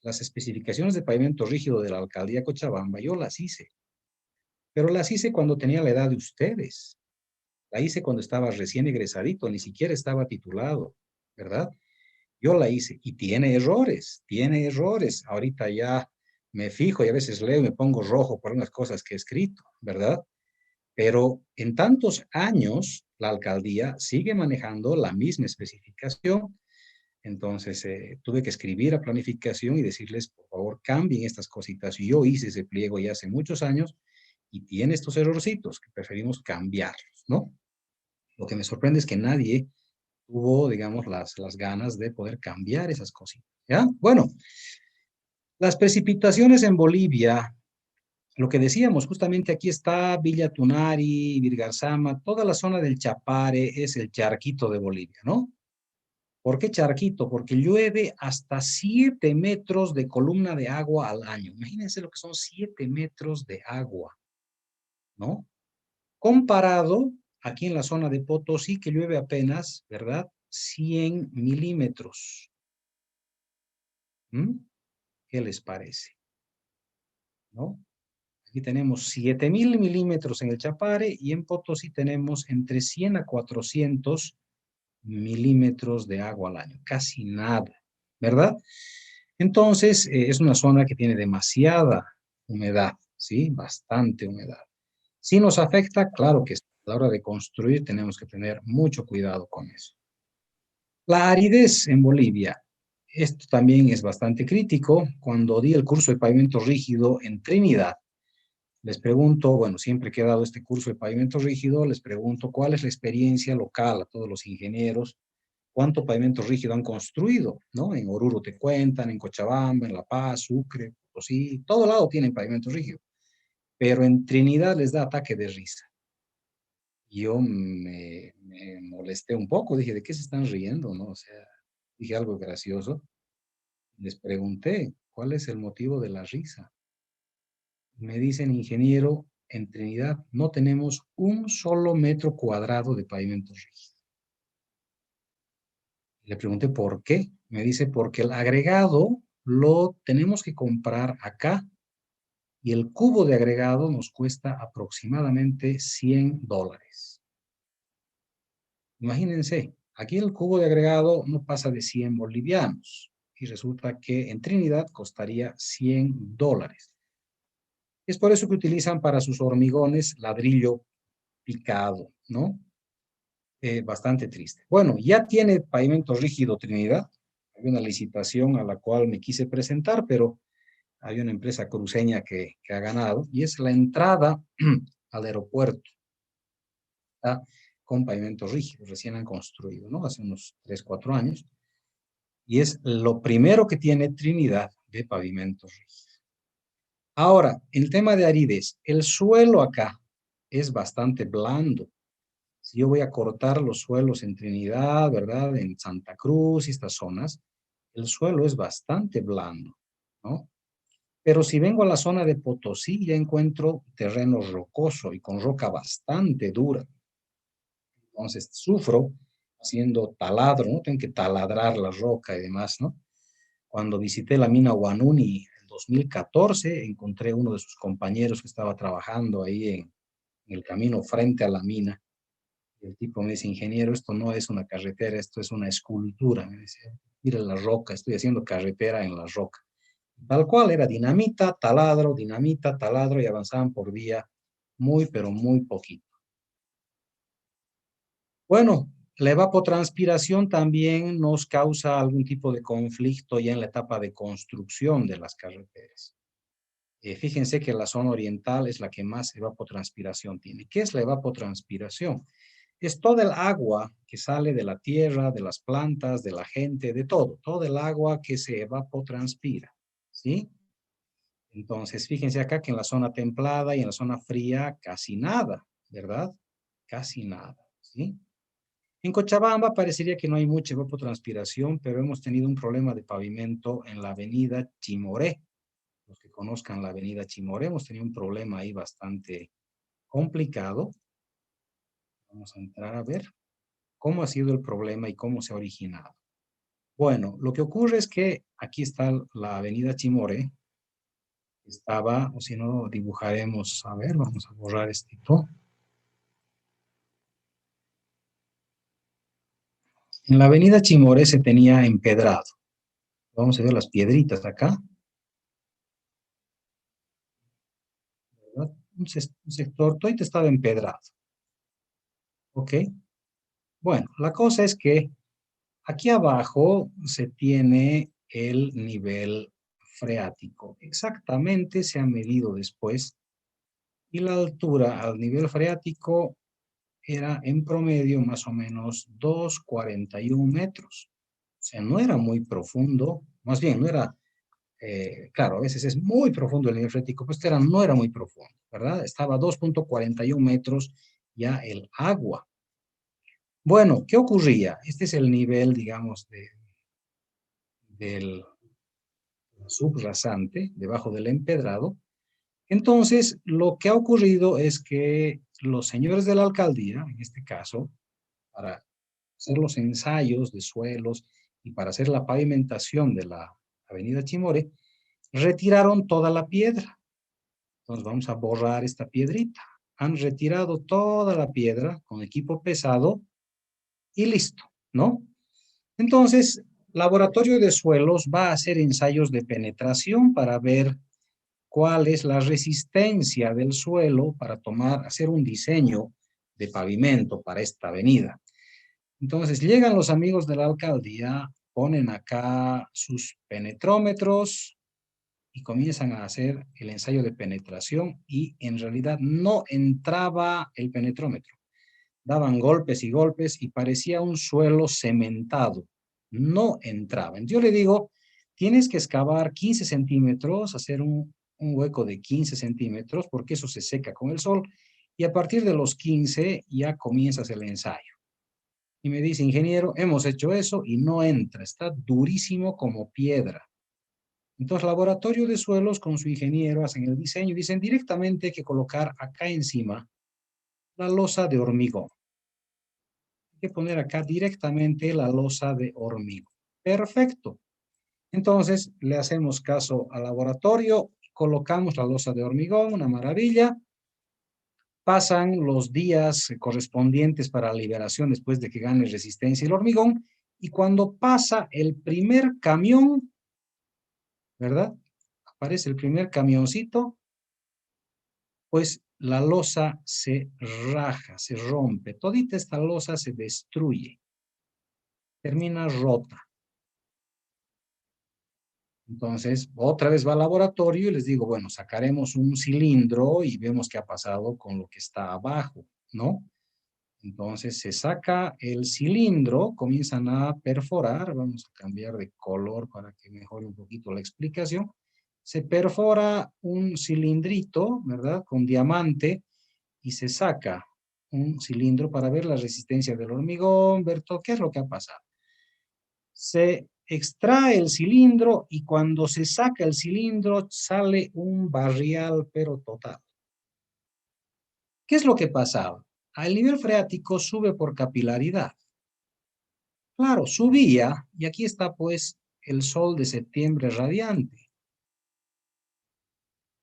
las especificaciones de pavimento rígido de la alcaldía Cochabamba, yo las hice, pero las hice cuando tenía la edad de ustedes. La hice cuando estaba recién egresadito, ni siquiera estaba titulado, ¿verdad? Yo la hice y tiene errores, tiene errores. Ahorita ya me fijo y a veces leo y me pongo rojo por unas cosas que he escrito, ¿verdad? Pero en tantos años la alcaldía sigue manejando la misma especificación. Entonces tuve que escribir a planificación y decirles, por favor, cambien estas cositas. Y yo hice ese pliego ya hace muchos años y tiene estos errorcitos que preferimos cambiarlos, ¿no? Lo que me sorprende es que nadie tuvo, digamos, las ganas de poder cambiar esas cositas, ¿ya? Bueno, las precipitaciones en Bolivia, lo que decíamos, justamente aquí está Villa Tunari, Virgarzama, toda la zona del Chapare es el charquito de Bolivia, ¿no? ¿Por qué charquito? Porque llueve hasta 7 metros de columna de agua al año. Imagínense lo que son 7 metros de agua, ¿no? Comparado aquí en la zona de Potosí, que llueve apenas, ¿verdad? 100 milímetros. ¿Mm? ¿Qué les parece? ¿No? Aquí tenemos 7,000 milímetros en el Chapare y en Potosí tenemos entre 100 a 400 milímetros de agua al año. Casi nada, ¿verdad? Entonces, es una zona que tiene demasiada humedad, ¿sí? Bastante humedad. Si nos afecta, claro que a la hora de construir tenemos que tener mucho cuidado con eso. La aridez en Bolivia. Esto también es bastante crítico. Cuando di el curso de pavimento rígido en Trinidad, les pregunto, bueno, siempre que he dado este curso de pavimento rígido, les pregunto cuál es la experiencia local a todos los ingenieros, cuánto pavimento rígido han construido, ¿no? En Oruro te cuentan, en Cochabamba, en La Paz, Sucre, Potosí, todo lado tienen pavimento rígido, pero en Trinidad les da ataque de risa. Yo me molesté un poco, dije, ¿de qué se están riendo, no? O sea, dije algo gracioso. Les pregunté, ¿cuál es el motivo de la risa? Me dicen, ingeniero, en Trinidad no tenemos un solo metro cuadrado de pavimento rígido. Le pregunté por qué. Me dice, porque el agregado lo tenemos que comprar acá y el cubo de agregado nos cuesta aproximadamente $100. Imagínense, aquí el cubo de agregado no pasa de 100 bolivianos y resulta que en Trinidad costaría $100. Es por eso que utilizan para sus hormigones ladrillo picado, ¿no? Bastante triste. Bueno, ya tiene pavimento rígido Trinidad. Hay una licitación a la cual me quise presentar, pero hay una empresa cruceña que ha ganado y es la entrada al aeropuerto, ¿tá? Con pavimento rígido, recién han construido, ¿no? Hace unos 3, 4 años. Y es lo primero que tiene Trinidad de pavimento rígido. Ahora, el tema de aridez. El suelo acá es bastante blando. Si yo voy a cortar los suelos en Trinidad, ¿verdad? En Santa Cruz y estas zonas, el suelo es bastante blando, ¿no? Pero si vengo a la zona de Potosí, ya encuentro terreno rocoso y con roca bastante dura. Entonces sufro haciendo taladro, ¿no? Tengo que taladrar la roca y demás, ¿no? Cuando visité la mina Huanuni en 2014, encontré uno de sus compañeros que estaba trabajando ahí en el camino frente a la mina. Y el tipo me dice, ingeniero, esto no es una carretera, esto es una escultura. Me dice, mira la roca, estoy haciendo carretera en la roca. Tal cual, era dinamita, taladro, y avanzaban por día muy, pero muy poquito. Bueno, la evapotranspiración también nos causa algún tipo de conflicto ya en la etapa de construcción de las carreteras. Fíjense que la zona oriental es la que más evapotranspiración tiene. ¿Qué es la evapotranspiración? Es todo el agua que sale de la tierra, de las plantas, de la gente, de todo el agua que se evapotranspira, ¿sí? Entonces, fíjense acá que en la zona templada y en la zona fría casi nada, ¿verdad? Casi nada, ¿sí? En Cochabamba parecería que no hay mucha evapotranspiración, pero hemos tenido un problema de pavimento en la avenida Chimoré. Los que conozcan la avenida Chimoré, hemos tenido un problema ahí bastante complicado. Vamos a entrar a ver cómo ha sido el problema y cómo se ha originado. Bueno, lo que ocurre es que aquí está la avenida Chimoré. Estaba, o si no, dibujaremos, a ver, vamos a borrar esto. En la avenida Chimoré se tenía empedrado. Vamos a ver las piedritas acá, ¿verdad? Un sector, todo estaba empedrado. ¿Ok? Bueno, la cosa es que aquí abajo se tiene el nivel freático. Exactamente se ha medido después y la altura al nivel freático era en promedio más o menos 2,41 metros. O sea, no era muy profundo, más bien no era, claro, a veces es muy profundo el nivel freático, pues no era muy profundo, ¿verdad? Estaba a 2,41 metros ya el agua. Bueno, ¿qué ocurría? Este es el nivel, digamos, del subrasante, debajo del empedrado. Entonces, lo que ha ocurrido es que los señores de la alcaldía, en este caso, para hacer los ensayos de suelos y para hacer la pavimentación de la avenida Chimore, retiraron toda la piedra. Entonces vamos a borrar esta piedrita. Han retirado toda la piedra con equipo pesado y listo, ¿no? Entonces, laboratorio de suelos va a hacer ensayos de penetración para ver cuál es la resistencia del suelo para hacer un diseño de pavimento para esta avenida. Entonces llegan los amigos de la alcaldía, ponen acá sus penetrómetros y comienzan a hacer el ensayo de penetración y en realidad no entraba el penetrómetro. Daban golpes y golpes y parecía un suelo cementado. No entraba. Yo le digo, tienes que excavar 15 centímetros, hacer un hueco de 15 centímetros, porque eso se seca con el sol, y a partir de los 15 ya comienzas el ensayo. Y me dice, ingeniero, hemos hecho eso y no entra, está durísimo como piedra. Entonces, laboratorio de suelos con su ingeniero hacen el diseño y dicen directamente que colocar acá encima la losa de hormigón. Hay que poner acá directamente la losa de hormigón. Perfecto. Entonces, le hacemos caso al laboratorio, colocamos la losa de hormigón, una maravilla. Pasan los días correspondientes para la liberación después de que gane resistencia el hormigón, y cuando pasa el primer camión, ¿verdad? Aparece el primer camioncito, pues la losa se raja, se rompe, todita esta losa se destruye, termina rota. Entonces, otra vez va al laboratorio y les digo, bueno, sacaremos un cilindro y vemos qué ha pasado con lo que está abajo, ¿no? Entonces se saca el cilindro, comienzan a perforar, vamos a cambiar de color para que mejore un poquito la explicación. se perfora un cilindrito, ¿verdad? Con diamante y se saca un cilindro para ver la resistencia del hormigón, ver todo, qué es lo que ha pasado. Se extrae el cilindro y cuando se saca el cilindro sale un barrial, pero total. ¿Qué es lo que pasaba? El nivel freático sube por capilaridad. Claro, subía y aquí está pues el sol de septiembre radiante.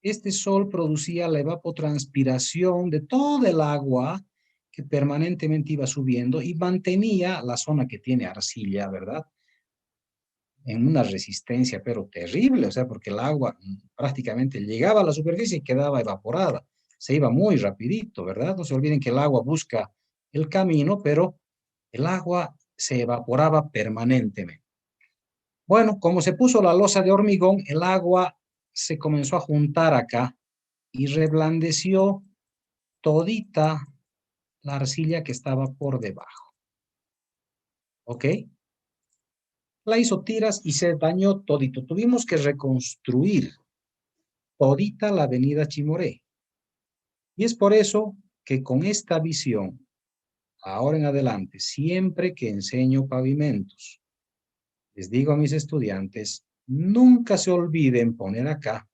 Este sol producía la evapotranspiración de todo el agua que permanentemente iba subiendo y mantenía la zona que tiene arcilla, ¿verdad? En una resistencia, pero terrible, o sea, porque el agua prácticamente llegaba a la superficie y quedaba evaporada. Se iba muy rapidito, ¿verdad? No se olviden que el agua busca el camino, pero el agua se evaporaba permanentemente. Bueno, como se puso la losa de hormigón, el agua se comenzó a juntar acá y reblandeció todita la arcilla que estaba por debajo. ¿Ok? La hizo tiras y se dañó todito. Tuvimos que reconstruir todita la avenida Chimoré. Y es por eso que con esta visión, ahora en adelante, siempre que enseño pavimentos, les digo a mis estudiantes, nunca se olviden poner acá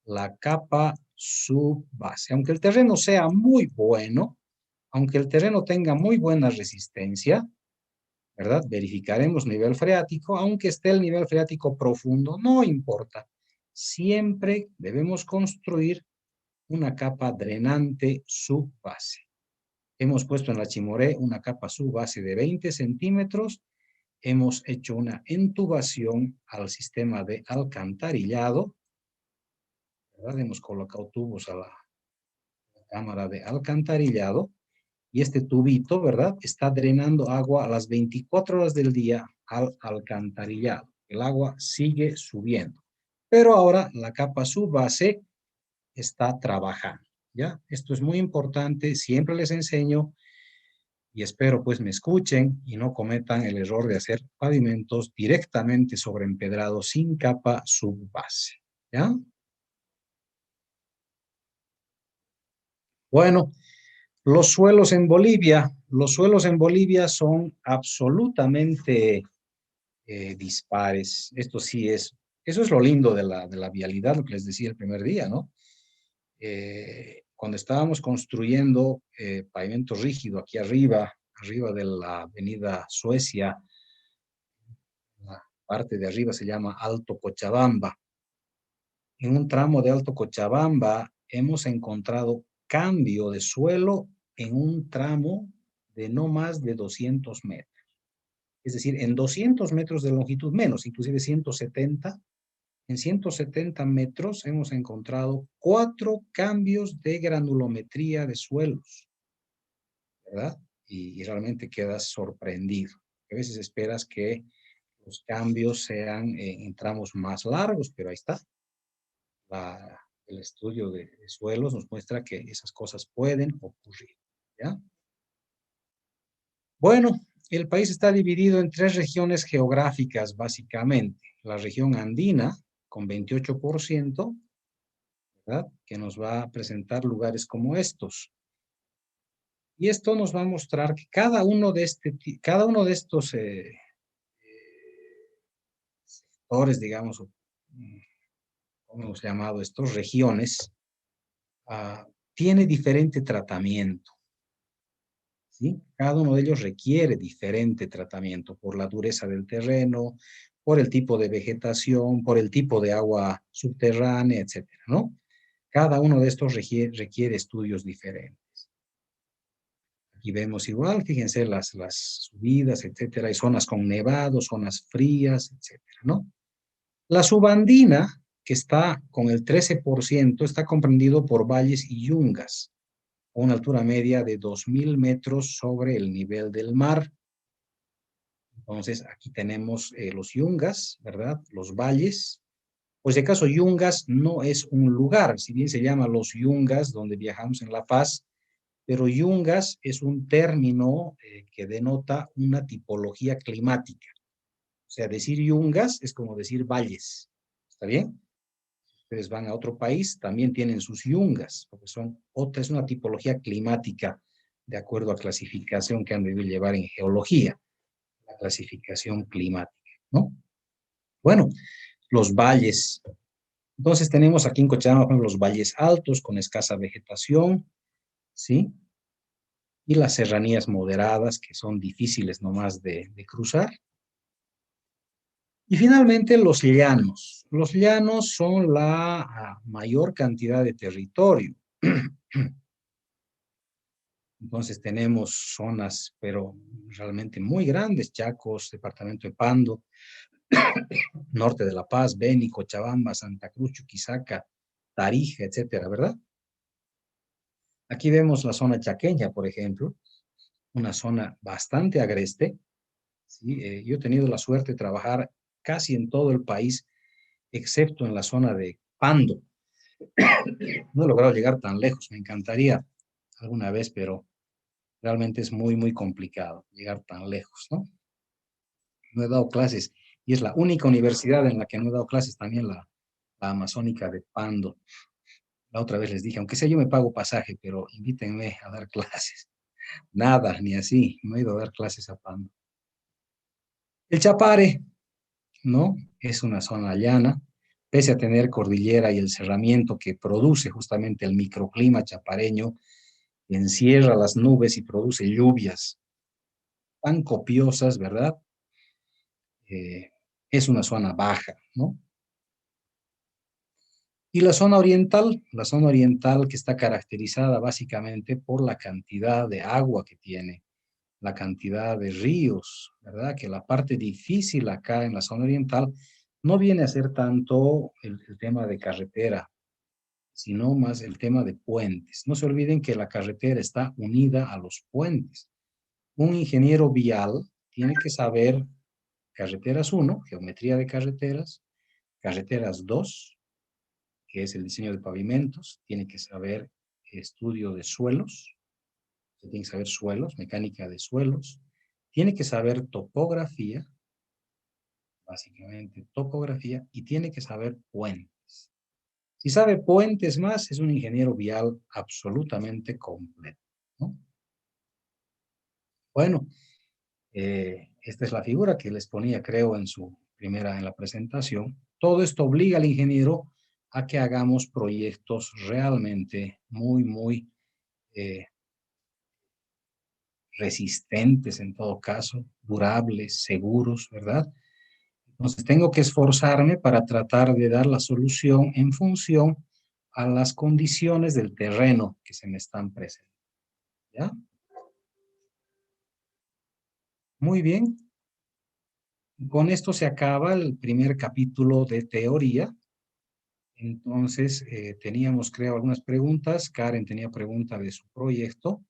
la capa subbase. Aunque el terreno sea muy bueno, aunque el terreno tenga muy buena resistencia, ¿verdad? Verificaremos nivel freático, aunque esté el nivel freático profundo, no importa. Siempre debemos construir una capa drenante subbase. Hemos puesto en la Chimoré una capa subbase de 20 centímetros. Hemos hecho una entubación al sistema de alcantarillado, ¿verdad? Hemos colocado tubos a la cámara de alcantarillado y este tubito, ¿verdad? Está drenando agua a las 24 horas del día al alcantarillado. El agua sigue subiendo. Pero ahora la capa subbase está trabajando, ¿ya? Esto es muy importante, siempre les enseño y espero pues me escuchen y no cometan el error de hacer pavimentos directamente sobre empedrado sin capa subbase, ¿ya? Bueno, los suelos en Bolivia son absolutamente dispares. Esto sí es, eso es lo lindo de la vialidad, lo que les decía el primer día, ¿no? Cuando estábamos construyendo pavimento rígido aquí arriba, arriba de la avenida Suecia, la parte de arriba se llama Alto Cochabamba. En un tramo de Alto Cochabamba hemos encontrado cambio de suelo en un tramo de no más de 200 metros. Es decir, en 200 metros de longitud, menos, inclusive 170, en 170 metros hemos encontrado 4 cambios de granulometría de suelos, ¿verdad? Y realmente quedas sorprendido. A veces esperas que los cambios sean en tramos más largos, pero ahí está. El estudio de suelos nos muestra que esas cosas pueden ocurrir, ¿ya? Bueno, el país está dividido en 3 regiones geográficas, básicamente. La región andina, con 28%, ¿verdad? Que nos va a presentar lugares como estos. Y esto nos va a mostrar que cada uno de estos sectores, digamos, como hemos llamado estos regiones, tiene diferente tratamiento, ¿sí? Cada uno de ellos requiere diferente tratamiento por la dureza del terreno, por el tipo de vegetación, por el tipo de agua subterránea, etcétera, ¿no? Cada uno de estos requiere estudios diferentes. Aquí vemos igual, fíjense las subidas, etcétera. Hay zonas con nevados, zonas frías, etcétera, ¿no? La subandina, que está con el 13%, está comprendido por valles y yungas, a una altura media de 2.000 metros sobre el nivel del mar. Entonces, aquí tenemos los yungas, ¿verdad? Los valles. Pues, de caso, yungas no es un lugar, si bien se llama los yungas, donde viajamos en La Paz, pero yungas es un término que denota una tipología climática. O sea, decir yungas es como decir valles. ¿Está bien? ustedes van a otro país, también tienen sus yungas, porque es una tipología climática de acuerdo a clasificación que han debido llevar en geología, la clasificación climática, ¿no? Bueno, los valles. Entonces tenemos aquí en Cochabamba los valles altos con escasa vegetación, ¿sí? Y las serranías moderadas que son difíciles nomás de cruzar. Y finalmente los llanos. Los llanos son la mayor cantidad de territorio. Entonces tenemos zonas, pero realmente muy grandes, Chacos, departamento de Pando, norte de La Paz, Beni, Cochabamba, Santa Cruz, Chuquisaca, Tarija, etcétera, ¿verdad? Aquí vemos la zona chaqueña, por ejemplo, una zona bastante agreste, ¿sí? Yo he tenido la suerte de trabajar casi en todo el país, excepto en la zona de Pando. No he logrado llegar tan lejos, me encantaría alguna vez, pero realmente es muy, muy complicado llegar tan lejos, ¿no? No he dado clases y es la única universidad en la que no he dado clases, también la Amazónica de Pando. La otra vez les dije, aunque sea yo me pago pasaje, pero invítenme a dar clases. Nada, ni así, no he ido a dar clases a Pando. El Chapare, ¿no? Es una zona llana, pese a tener cordillera y el cerramiento que produce justamente el microclima chapareño, encierra las nubes y produce lluvias tan copiosas, ¿verdad? Es una zona baja, ¿no? Y la zona oriental que está caracterizada básicamente por la cantidad de agua que tiene, la cantidad de ríos, ¿verdad? Que la parte difícil acá en la zona oriental no viene a ser tanto el tema de carretera, sino más el tema de puentes. No se olviden que la carretera está unida a los puentes. Un ingeniero vial tiene que saber carreteras 1, geometría de carreteras, carreteras 2, que es el diseño de pavimentos, tiene que saber estudio de suelos, se tiene que saber suelos, mecánica de suelos, tiene que saber topografía, básicamente topografía, y tiene que saber puentes. Si sabe puentes más, es un ingeniero vial absolutamente completo, ¿no? Bueno, esta es la figura que les ponía, creo, en la presentación. Todo esto obliga al ingeniero a que hagamos proyectos realmente muy, muy resistentes en todo caso, durables, seguros, ¿verdad? Entonces tengo que esforzarme para tratar de dar la solución en función a las condiciones del terreno que se me están presentando, ¿ya? Muy bien. Con esto se acaba el primer capítulo de teoría. Entonces, teníamos, creo, algunas preguntas. Karen tenía pregunta de su proyecto.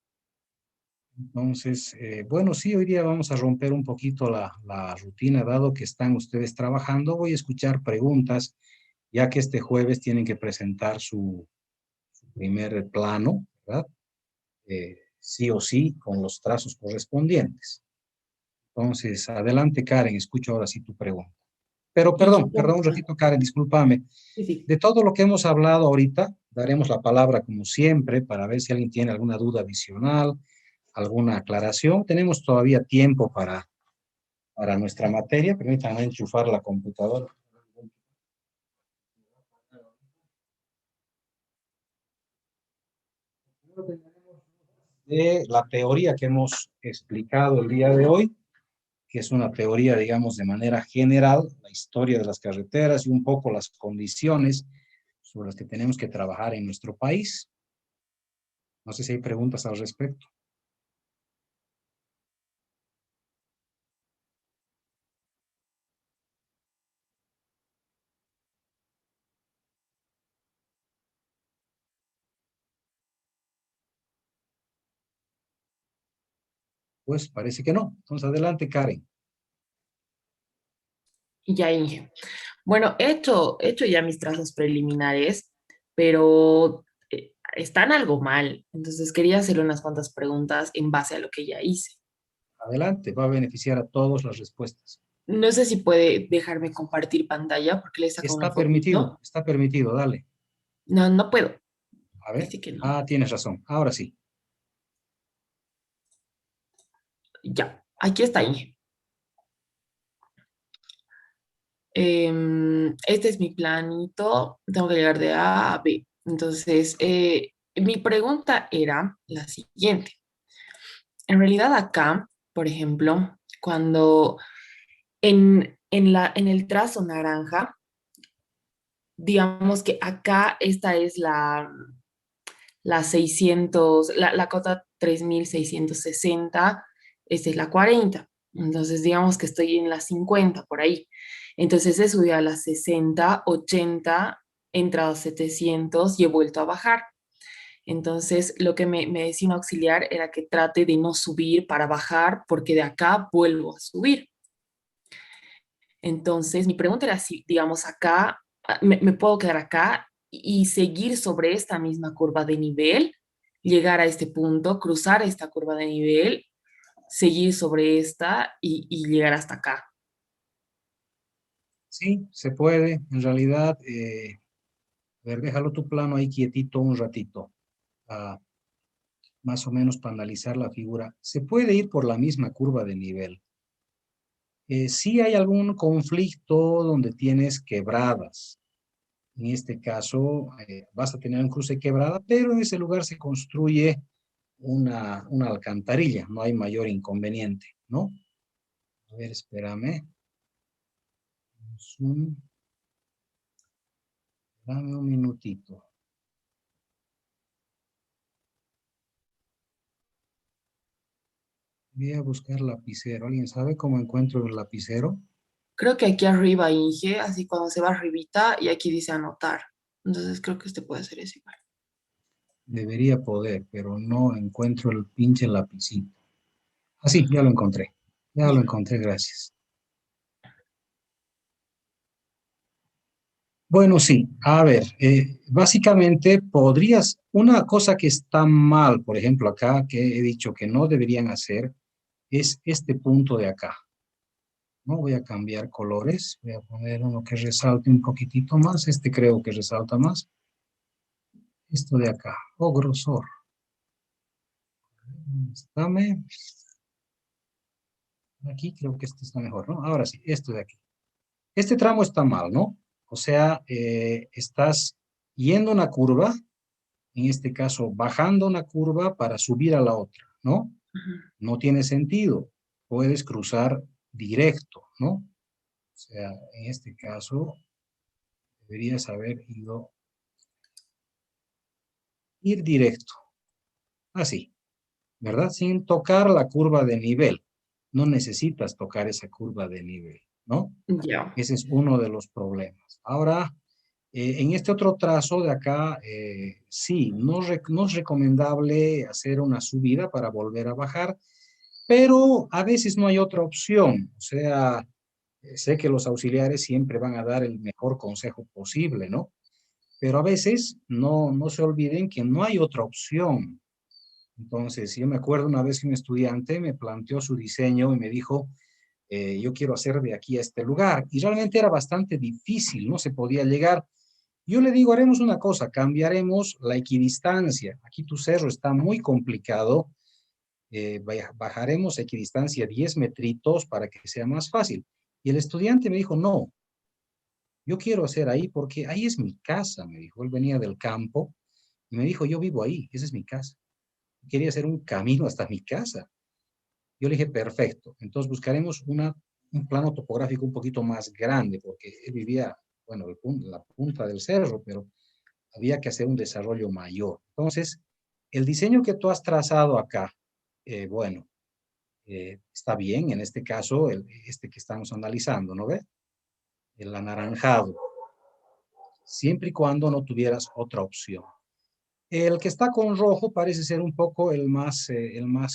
Entonces, bueno, sí, hoy día vamos a romper un poquito la rutina, dado que están ustedes trabajando. Voy a escuchar preguntas, ya que este jueves tienen que presentar su primer plano, ¿verdad? Sí o sí, con los trazos correspondientes. Entonces, adelante, Karen, escucho ahora sí tu pregunta. Pero Y perdón, un ratito, Karen, discúlpame. sí, sí. De todo lo que hemos hablado ahorita, daremos la palabra como siempre para ver si alguien tiene alguna duda adicional, alguna aclaración. Tenemos todavía tiempo para nuestra materia. Permítanme enchufar la computadora. De la teoría que hemos explicado el día de hoy, que es una teoría, digamos, de manera general, la historia de las carreteras y un poco las condiciones sobre las que tenemos que trabajar en nuestro país. No sé si hay preguntas al respecto. Pues parece que no. Entonces, adelante, Karen. Y ya, Inge. Bueno, he hecho ya mis trazos preliminares, pero están algo mal. Entonces quería hacerle unas cuantas preguntas en base a lo que ya hice. Adelante, va a beneficiar a todos las respuestas. No sé si puede dejarme compartir pantalla porque le saco una fotito. Está permitido, dale. No, no puedo. A ver. Dice que no. Ah, tienes razón, ahora sí. Ya, aquí está Inge. Este es mi planito. Tengo que llegar de A a B. Entonces, mi pregunta era la siguiente. En realidad acá, por ejemplo, cuando en el trazo naranja, digamos que acá esta es la 600, la cota 3660, esta es la 40. Entonces, digamos que estoy en la 50 por ahí. Entonces, he subido a la 60, 80, he entrado a 700 y he vuelto a bajar. Entonces, lo que me decía un auxiliar era que trate de no subir para bajar, porque de acá vuelvo a subir. Entonces, mi pregunta era si, digamos, acá, me puedo quedar acá y seguir sobre esta misma curva de nivel, llegar a este punto, cruzar esta curva de nivel, seguir sobre esta y llegar hasta acá. Sí, se puede. En realidad, a ver, déjalo tu plano ahí quietito un ratito. Ah, más o menos para analizar la figura. Se puede ir por la misma curva de nivel. Si hay algún conflicto donde tienes quebradas. En este caso, vas a tener un cruce quebrada, pero en ese lugar se construye una alcantarilla. No hay mayor inconveniente, ¿no? A ver, espérame. Zoom. Dame un minutito. Voy a buscar lapicero. ¿Alguien sabe cómo encuentro el lapicero? Creo que aquí arriba, Inge, así cuando se va arribita y aquí dice anotar. Entonces, creo que este puede ser ese igual. Debería poder, pero no encuentro el pinche lapicito. Ah, sí, ya lo encontré. Ya lo Ya. encontré, gracias. Bueno, sí, a ver, básicamente podrías, una cosa que está mal, por ejemplo, acá, que he dicho que no deberían hacer, es este punto de acá. No voy a cambiar colores, voy a poner uno que resalte un poquitito más, este creo que resalta más. Esto de acá, grosor. Dame, aquí creo que este está mejor, ¿no? Ahora sí, esto de aquí. Este tramo está mal, ¿no? O sea, estás yendo una curva, en este caso bajando una curva para subir a la otra, ¿no? Ujú. No tiene sentido. Puedes cruzar directo, ¿no? O sea, en este caso deberías haber ir directo, así, ¿verdad? Sin tocar la curva de nivel. No necesitas tocar esa curva de nivel, ¿no? Ya. Ese es uno de los problemas. Ahora, en este otro trazo de acá, sí, no es recomendable hacer una subida para volver a bajar, pero a veces no hay otra opción. O sea, sé que los auxiliares siempre van a dar el mejor consejo posible, ¿no? Pero a veces no se olviden que no hay otra opción. Entonces, yo me acuerdo una vez que un estudiante me planteó su diseño y me dijo, yo quiero hacer de aquí a este lugar. Y realmente era bastante difícil, no se podía llegar. Yo le digo, haremos una cosa, cambiaremos la equidistancia. Aquí tu cerro está muy complicado. Bajaremos equidistancia 10 metritos para que sea más fácil. Y el estudiante me dijo, no, yo quiero hacer ahí porque ahí es mi casa, me dijo. Él venía del campo y me dijo, yo vivo ahí, esa es mi casa. Quería hacer un camino hasta mi casa. Yo le dije, perfecto. Entonces buscaremos un plano topográfico un poquito más grande porque él vivía, bueno, la punta del cerro, pero había que hacer un desarrollo mayor. Entonces, el diseño que tú has trazado acá, bueno, está bien, en este caso, este que estamos analizando, ¿no ve? El anaranjado, siempre y cuando no tuvieras otra opción. El que está con rojo parece ser un poco el más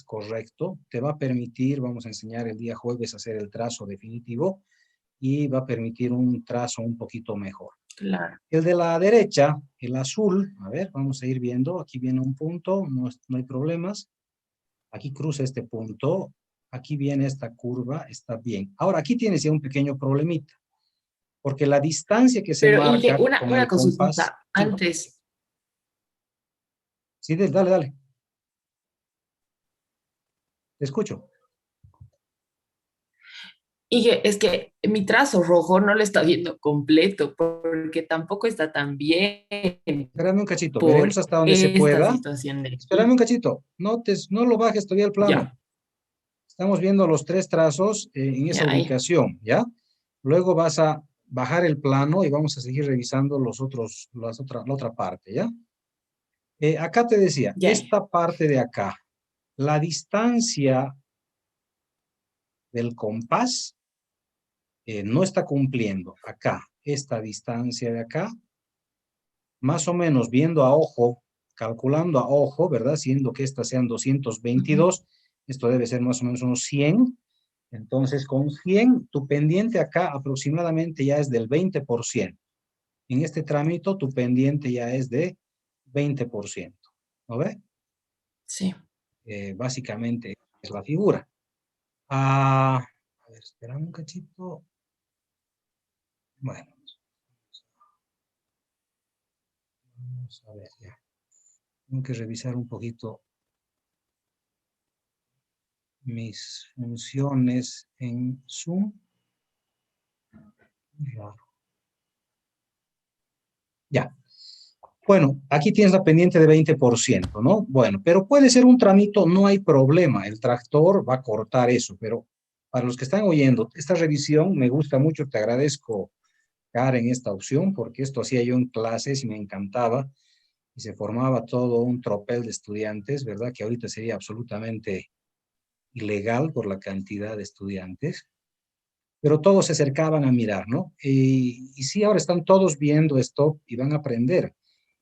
correcto. Te va a permitir, vamos a enseñar el día jueves a hacer el trazo definitivo y va a permitir un trazo un poquito mejor. Claro. El de la derecha, el azul, a ver, vamos a ir viendo, aquí viene un punto, no hay problemas. Aquí cruza este punto, aquí viene esta curva, está bien. Ahora, aquí tienes ya un pequeño problemita, porque la distancia que se Pero Inge, marca con una el compás... consulta Sí, antes. sí, dale, dale. Te escucho. Inge, es que mi trazo rojo no lo está viendo completo porque tampoco está tan bien Espérame un cachito, veremos por hasta donde se esta pueda. situación de Espérame aquí. un cachito, no lo bajes todavía el plano. Ya, Estamos viendo los tres trazos en esa ya, ahí. ubicación, ¿ya? Luego vas a bajar el plano y vamos a seguir revisando la otra parte, ¿ya? Acá te decía, Ya, ya. esta parte de acá, la distancia del compás no está cumpliendo. Acá, esta distancia de acá, más o menos viendo a ojo, calculando a ojo, ¿verdad? Siendo que estas sean Ujú. 222, esto debe ser más o menos unos 100. Entonces, con 100, tu pendiente acá aproximadamente ya es del 20%. En este trámite, tu pendiente ya es de 20%. ¿No ve? Sí. Básicamente es la figura. A ver, espérame un cachito. Bueno, vamos a ver ya. Tengo que revisar un poquito mis funciones en Zoom. Raro. Ya. Bueno, aquí tienes la pendiente de 20%, ¿no? Bueno, pero puede ser un tramito, no hay problema. El tractor va a cortar eso, pero para los que están oyendo, esta revisión me gusta mucho, te agradezco, Karen, esta opción, porque esto hacía yo en clases y me encantaba, y se formaba todo un tropel de estudiantes, ¿verdad? Que ahorita sería absolutamente ilegal por la cantidad de estudiantes, pero todos se acercaban a mirar, ¿no? Y sí, ahora están todos viendo esto y van a aprender.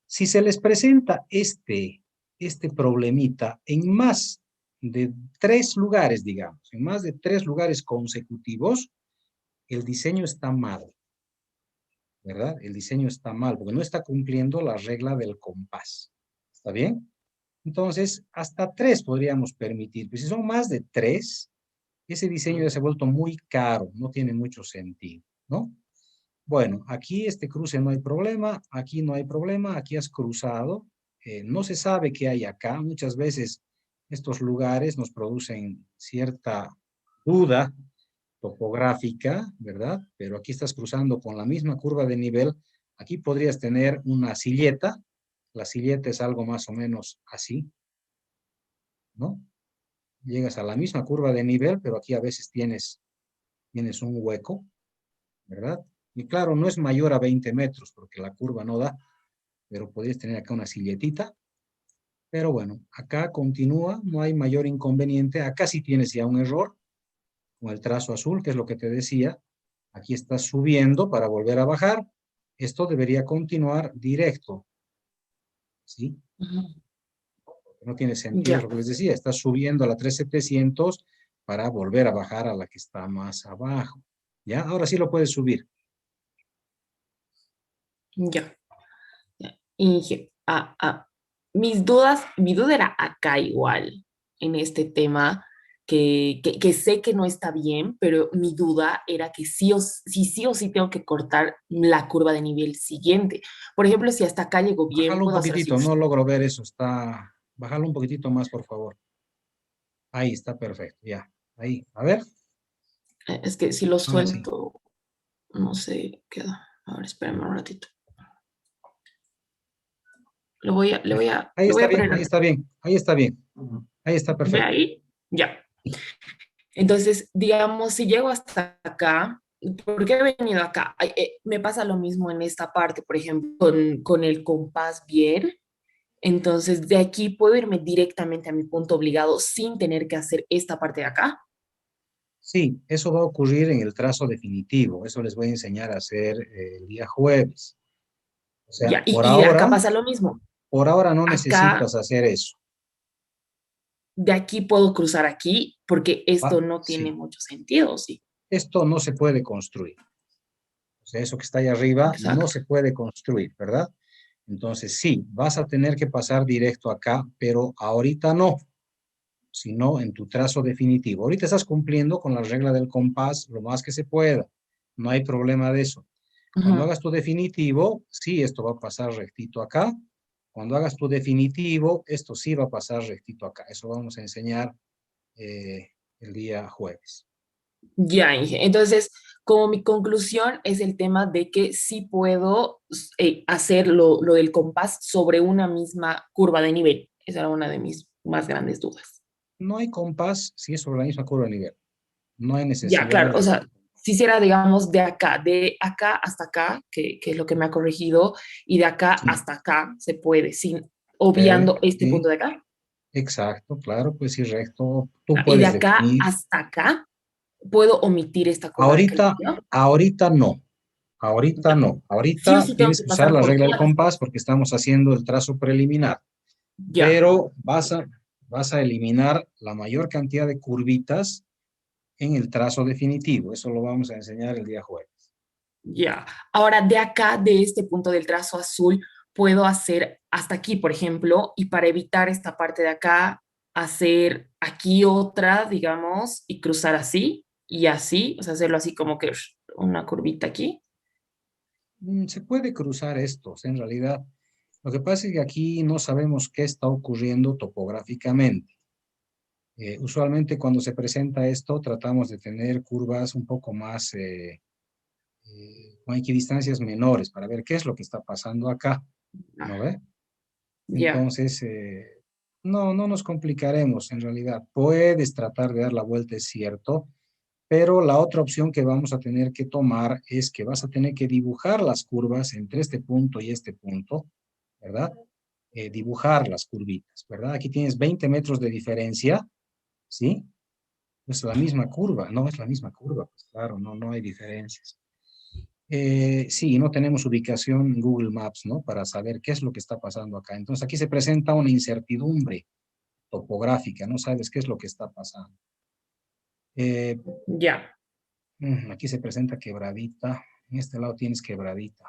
Si se les presenta este problemita en más de 3 lugares, digamos, en más de 3 lugares consecutivos, el diseño está mal, ¿verdad? El diseño está mal porque no está cumpliendo la regla del compás. ¿Está bien? Entonces, hasta 3 podríamos permitir. Pero si son más de 3, ese diseño ya se ha vuelto muy caro, no tiene mucho sentido, ¿no? Bueno, aquí este cruce no hay problema, aquí no hay problema, aquí has cruzado, no se sabe qué hay acá, muchas veces estos lugares nos producen cierta duda topográfica, ¿verdad? Pero aquí estás cruzando con la misma curva de nivel, aquí podrías tener una silleta, la silleta es algo más o menos así, ¿no? Llegas a la misma curva de nivel, pero aquí a veces tienes un hueco, ¿verdad? Y claro, no es mayor a 20 metros porque la curva no da, pero podrías tener acá una silletita. Pero bueno, acá continúa, no hay mayor inconveniente. Acá sí tienes ya un error con el trazo azul, que es lo que te decía. Aquí estás subiendo para volver a bajar. Esto debería continuar directo, ¿sí? Ujú. No tiene sentido Ya, lo que les decía. Estás subiendo a la 3700 para volver a bajar a la que está más abajo. ¿Ya? Ahora sí lo puedes subir. ya. Y dije, mi duda era acá igual, en este tema, que sé que no está bien, pero mi duda era que sí o sí tengo que cortar la curva de nivel siguiente. Por ejemplo, si hasta acá llego bien, Bájalo un puedo hacer así. poquitito, no logro ver eso. Bájalo un poquitito más, por favor. Ahí está perfecto, ya. Ahí, a ver. Es que si lo Ahora sí. suelto, no sé, queda. A ver, espérame un ratito. Ahí Lo voy está a bien, poner. ahí está bien, ahí está bien. Ahí está ¿Ve perfecto. ahí? Ya. Entonces, digamos, si llego hasta acá, ¿por qué he venido acá? Me pasa lo mismo en esta parte, por ejemplo, con el compás bien. Entonces, de aquí puedo irme directamente a mi punto obligado sin tener que hacer esta parte de acá. Sí, eso va a ocurrir en el trazo definitivo. Eso les voy a enseñar a hacer el día jueves. O sea, Ya, y acá pasa lo mismo. por ahora no Acá, necesitas hacer eso. de aquí puedo cruzar aquí porque ¿Va? esto no tiene Sí, mucho sentido, sí. esto no se puede construir. O sea, eso que está ahí arriba no Exacto. se puede construir, ¿verdad? Entonces, sí, vas a tener que pasar directo acá, pero ahorita no. O sino en tu trazo definitivo. Ahorita estás cumpliendo con la regla del compás lo más que se pueda. No hay problema de eso. Cuando hagas tu definitivo, sí, esto va a pasar rectito acá. Cuando hagas tu definitivo, esto sí va a pasar rectito acá. Eso vamos a enseñar el día jueves. Ya, Inge. Entonces, como mi conclusión es el tema de que sí puedo hacer lo del compás sobre una misma curva de nivel. Esa era una de mis más grandes dudas. No hay compás si es sobre la misma curva de nivel. No hay Ya, necesidad claro, o de... sea, si hiciera, digamos, de acá hasta acá, que es lo que me ha corregido, y de acá Sí, hasta acá se puede, sin obviando este punto sí, de acá. exacto, claro, pues sí, recto. Tú Y de puedes acá definir. hasta acá, puedo omitir esta curva de acá. Ahorita, ¿No? ahorita no. Ahorita Ya. no. Sí o Ahorita sí tengo tienes que que usar pasar la por regla del todas. compás porque estamos haciendo el trazo preliminar. Ya, Pero vas a eliminar la mayor cantidad de curvitas en el trazo definitivo. Eso lo vamos a enseñar el día jueves. ya. Ahora, de acá, de este punto del trazo azul, puedo hacer hasta aquí, por ejemplo, y para evitar esta parte de acá, hacer aquí otra, digamos, y cruzar así y así, o sea, hacerlo así como que una curvita aquí. Se puede cruzar estos, en realidad. Lo que pasa es que aquí no sabemos qué está ocurriendo topográficamente. Usualmente cuando se presenta esto, tratamos de tener curvas un poco más, con equidistancias menores para ver qué es lo que está pasando acá, ¿no Ah, ve? ya, Entonces, no nos complicaremos en realidad. Puedes tratar de dar la vuelta, es cierto, pero la otra opción que vamos a tener que tomar es que vas a tener que dibujar las curvas entre este punto y este punto, ¿verdad? Dibujar las curvitas, ¿verdad? Aquí tienes 20 metros de diferencia, ¿sí? Es la misma curva, no es la misma curva, pues claro, no hay diferencias. Sí, no tenemos ubicación en Google Maps, ¿no? Para saber qué es lo que está pasando acá. Entonces aquí se presenta una incertidumbre topográfica, no sabes qué es lo que está pasando. Eh, ya. Aquí se presenta quebradita, en este lado tienes quebradita,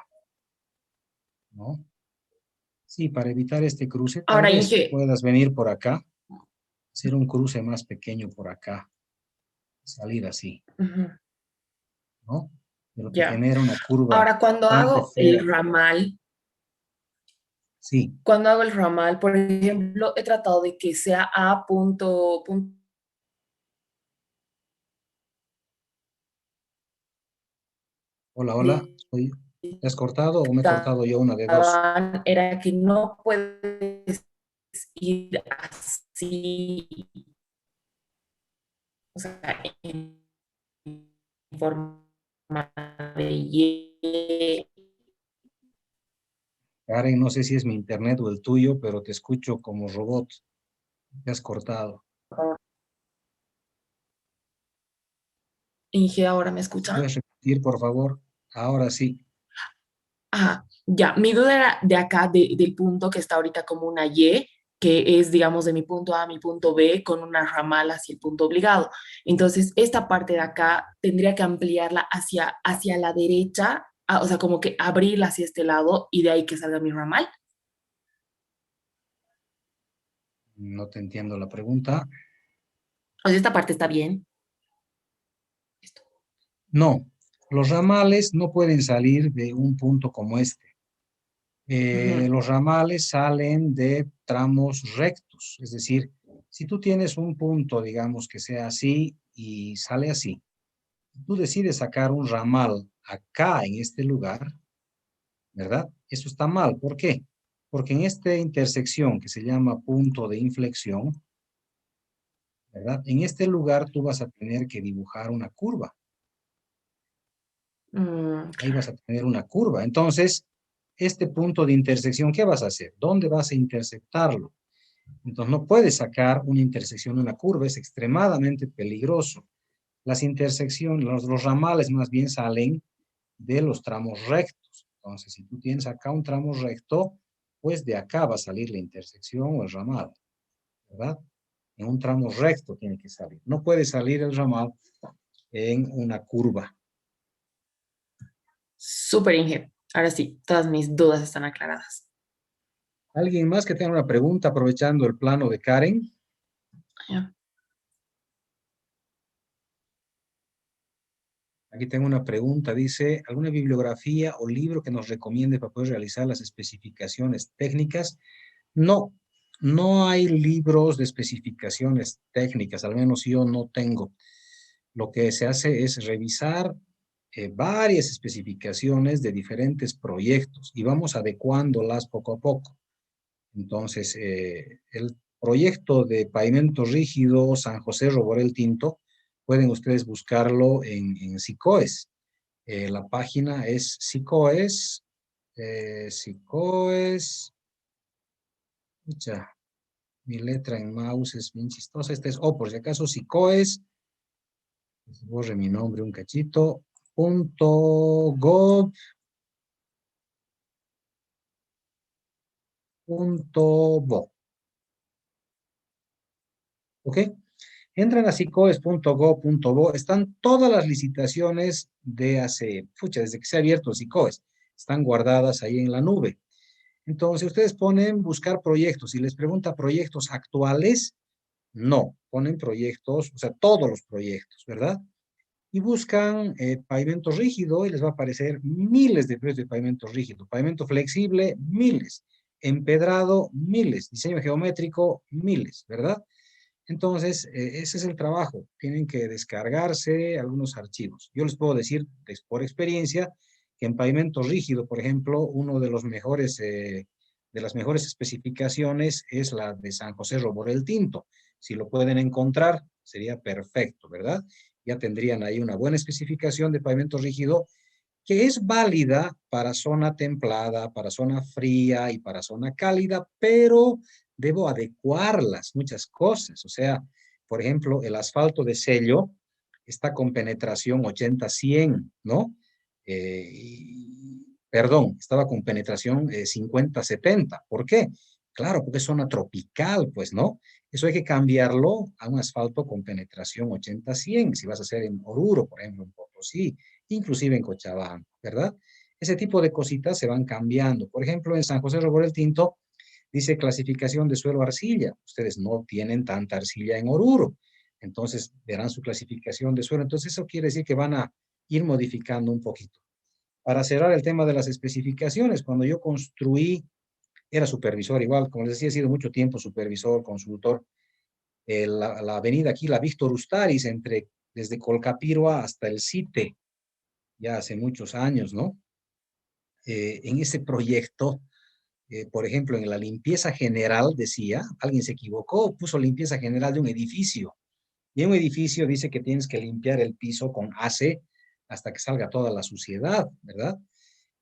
¿no? Sí, para evitar este cruce, tal Ahora, vez Inge, puedas venir por acá, hacer un cruce más pequeño por acá, salir así, ujú, ¿no? Pero te ya. genera una curva Ahora, cuando bastante hago el fea. ramal, Sí, por ejemplo, he tratado de que sea a punto, hola, hola, de ¿te has cortado o me he cortado yo una de dos? era que no puedes ir así, o sea, en forma de Y. Karen, no sé si es mi internet o el tuyo, pero te escucho como robot. Te has cortado. Inge, ¿ahora me escucha? ¿Puedes repetir, por favor? Ahora sí. Ah, ya, mi duda era de acá, del punto que está ahorita como una Y, que es, digamos, de mi punto A a mi punto B con una ramal hacia el punto obligado. Entonces, esta parte de acá tendría que ampliarla hacia la derecha, o sea, como que abrirla hacia este lado y de ahí que salga mi ramal. No te entiendo la pregunta. O sea, esta parte está bien. Esto. No, los ramales no pueden salir de un punto como este. Ujú. Los ramales salen de tramos rectos, es decir, si tú tienes un punto, digamos, que sea así y sale así, tú decides sacar un ramal acá en este lugar, ¿verdad? Eso está mal. ¿Por qué? Porque en esta intersección que se llama punto de inflexión, ¿verdad? En este lugar tú vas a tener que dibujar una curva. Ahí vas a tener una curva. Entonces, este punto de intersección, ¿qué vas a hacer? ¿Dónde vas a intersectarlo? Entonces, no puedes sacar una intersección de una curva, es extremadamente peligroso. Las intersecciones, los ramales más bien salen de los tramos rectos. Entonces, si tú tienes acá un tramo recto, pues de acá va a salir la intersección o el ramal, ¿verdad? En un tramo recto tiene que salir. No puede salir el ramal en una curva. Súper, Inge. Ahora sí, todas mis dudas están aclaradas. ¿Alguien más que tenga una pregunta aprovechando el plano de Karen? Ya. Aquí tengo una pregunta, dice, ¿alguna bibliografía o libro que nos recomiende para poder realizar las especificaciones técnicas? No, no hay libros de especificaciones técnicas, al menos yo no tengo. Lo que se hace es revisar varias especificaciones de diferentes proyectos y vamos adecuándolas poco a poco. Entonces, el proyecto de pavimento rígido San José Roborel Tinto, pueden ustedes buscarlo en SICOES. La página es SICOES, SICOES, escucha, mi letra en mouse es bien chistosa, este es, por si acaso, SICOES, borre mi nombre un cachito, .gov.bo, ¿ok? Entran a sicoes.go.bo, están todas las licitaciones de desde que se ha abierto Sicoes, están guardadas ahí en la nube. Entonces, ustedes ponen buscar proyectos y les pregunta proyectos actuales, no, ponen proyectos, o sea, todos los proyectos, ¿verdad? Y buscan pavimento rígido y les va a aparecer miles de precios de pavimento rígido, pavimento flexible, miles, empedrado, miles, diseño geométrico, miles, ¿verdad? Entonces, ese es el trabajo. Tienen que descargarse algunos archivos. Yo les puedo decir, por experiencia, que en pavimento rígido, por ejemplo, uno de los mejores, de las mejores especificaciones es la de San José Roborel Tinto. Si lo pueden encontrar, sería perfecto, ¿verdad? Ya tendrían ahí una buena especificación de pavimento rígido que es válida para zona templada, para zona fría y para zona cálida, pero debo adecuarlas muchas cosas. O sea, por ejemplo, el asfalto de sello está con penetración 80-100, ¿no? Perdón, estaba con penetración 50-70. ¿Por qué? Claro, porque es zona tropical, pues, ¿no? Eso hay que cambiarlo a un asfalto con penetración 80-100, si vas a hacer en Oruro, por ejemplo, en Potosí, inclusive en Cochabamba, ¿verdad? Ese tipo de cositas se van cambiando. Por ejemplo, en San José Roborel Tinto dice clasificación de suelo arcilla. Ustedes no tienen tanta arcilla en Oruro, entonces verán su clasificación de suelo. Entonces eso quiere decir que van a ir modificando un poquito. Para cerrar el tema de las especificaciones, cuando yo construí, era supervisor igual, como les decía, he sido mucho tiempo supervisor, consultor, la avenida aquí, la Víctor Ustaris, desde Colcapirua hasta el CITE, ya hace muchos años, ¿no? En ese proyecto, por ejemplo, en la limpieza general decía, alguien se equivocó, puso limpieza general de un edificio. Y en un edificio dice que tienes que limpiar el piso con ACE hasta que salga toda la suciedad, ¿verdad?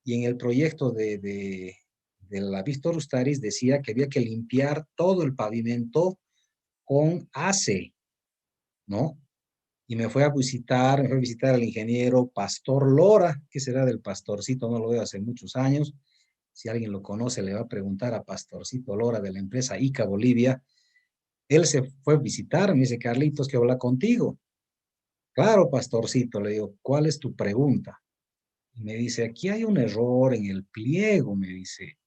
Y en el proyecto de la Víctor Ustaris decía que había que limpiar todo el pavimento con ACE, ¿no? Y me fue a visitar al ingeniero Pastor Lora, que será del Pastorcito, no lo veo hace muchos años. Si alguien lo conoce, le va a preguntar a Pastorcito Lora de la empresa ICA Bolivia. Él se fue a visitar, me dice, Carlitos, quiero hablar contigo. Claro, Pastorcito, le digo, ¿cuál es tu pregunta? Y me dice, aquí hay un error en el pliego, me dice,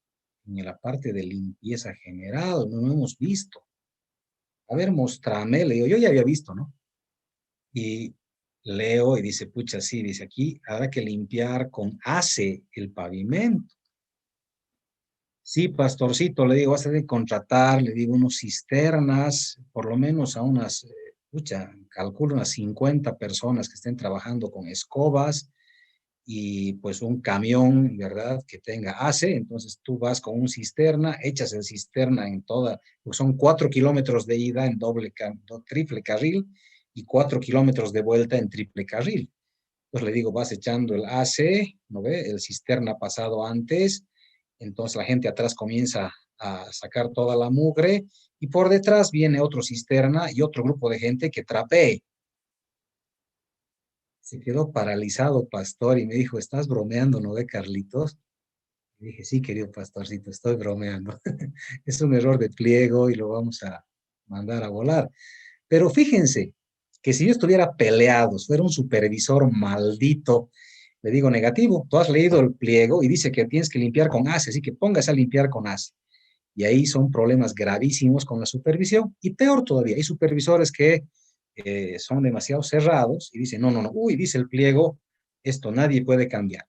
en la parte de limpieza general, no lo hemos visto. A ver, mostrame, le digo, yo ya había visto, ¿no? Y leo y dice, pucha, sí, dice aquí, habrá que limpiar con ACE el pavimento. Sí, pastorcito, le digo, vas a tener que contratar, le digo, unos cisternas, por lo menos a unas, pucha, calculo unas 50 personas que estén trabajando con escobas y pues un camión, ¿verdad?, que tenga ACE. Entonces tú vas con un cisterna, echas el cisterna en toda, pues son 4 kilómetros de ida en triple carril y 4 kilómetros de vuelta en triple carril. Entonces le digo, vas echando el AC, ¿no ve? El cisterna pasado antes, entonces la gente atrás comienza a sacar toda la mugre y por detrás viene otro cisterna y otro grupo de gente que trapee. Se quedó paralizado, pastor, y me dijo, ¿estás bromeando, no ve, Carlitos? Y dije, sí, querido pastorcito, estoy bromeando. Es un error de pliego y lo vamos a mandar a volar. Pero fíjense que si yo estuviera peleado, fuera un supervisor maldito, le digo negativo, tú has leído el pliego y dice que tienes que limpiar con ACE, así que póngase a limpiar con ACE. Y ahí son problemas gravísimos con la supervisión. Y peor todavía, hay supervisores que son demasiado cerrados y dicen, no, no, no, uy, dice el pliego, esto nadie puede cambiar.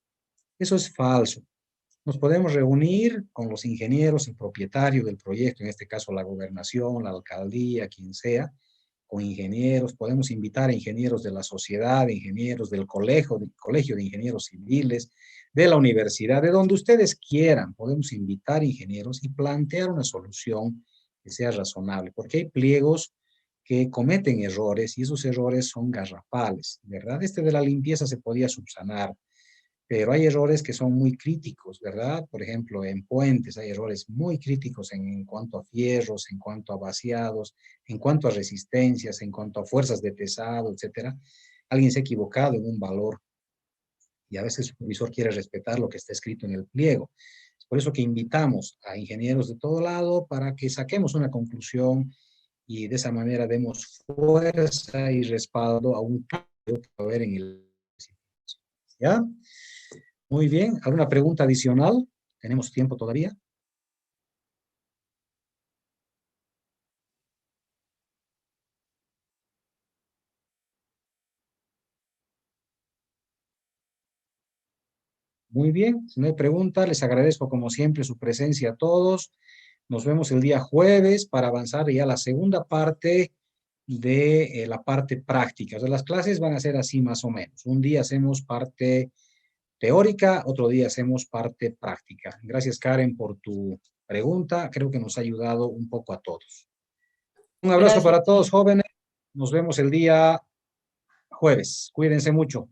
Eso es falso. Nos podemos reunir con los ingenieros, el propietario del proyecto, en este caso la gobernación, la alcaldía, quien sea, con ingenieros, podemos invitar a ingenieros de la sociedad, ingenieros del colegio de ingenieros civiles, de la universidad, de donde ustedes quieran, podemos invitar ingenieros y plantear una solución que sea razonable, porque hay pliegos que cometen errores y esos errores son garrafales, ¿verdad? Este de la limpieza se podía subsanar, pero hay errores que son muy críticos, ¿verdad? Por ejemplo, en puentes hay errores muy críticos en cuanto a fierros, en cuanto a vaciados, en cuanto a resistencias, en cuanto a fuerzas de pesado, etcétera. Alguien se ha equivocado en un valor y a veces el supervisor quiere respetar lo que está escrito en el pliego. Es por eso que invitamos a ingenieros de todo lado para que saquemos una conclusión y de esa manera demos fuerza y respaldo a un cambio que va a haber en el... ¿Ya? Muy bien. ¿Alguna pregunta adicional? ¿Tenemos tiempo todavía? Muy bien. Si no hay pregunta, les agradezco como siempre su presencia a todos. Nos vemos el día jueves para avanzar ya a la segunda parte de la parte práctica. O sea, las clases van a ser así más o menos. Un día hacemos parte teórica, otro día hacemos parte práctica. Gracias, Karen, por tu pregunta. Creo que nos ha ayudado un poco a todos. Un abrazo Gracias. para todos, jóvenes. Nos vemos el día jueves. Cuídense mucho.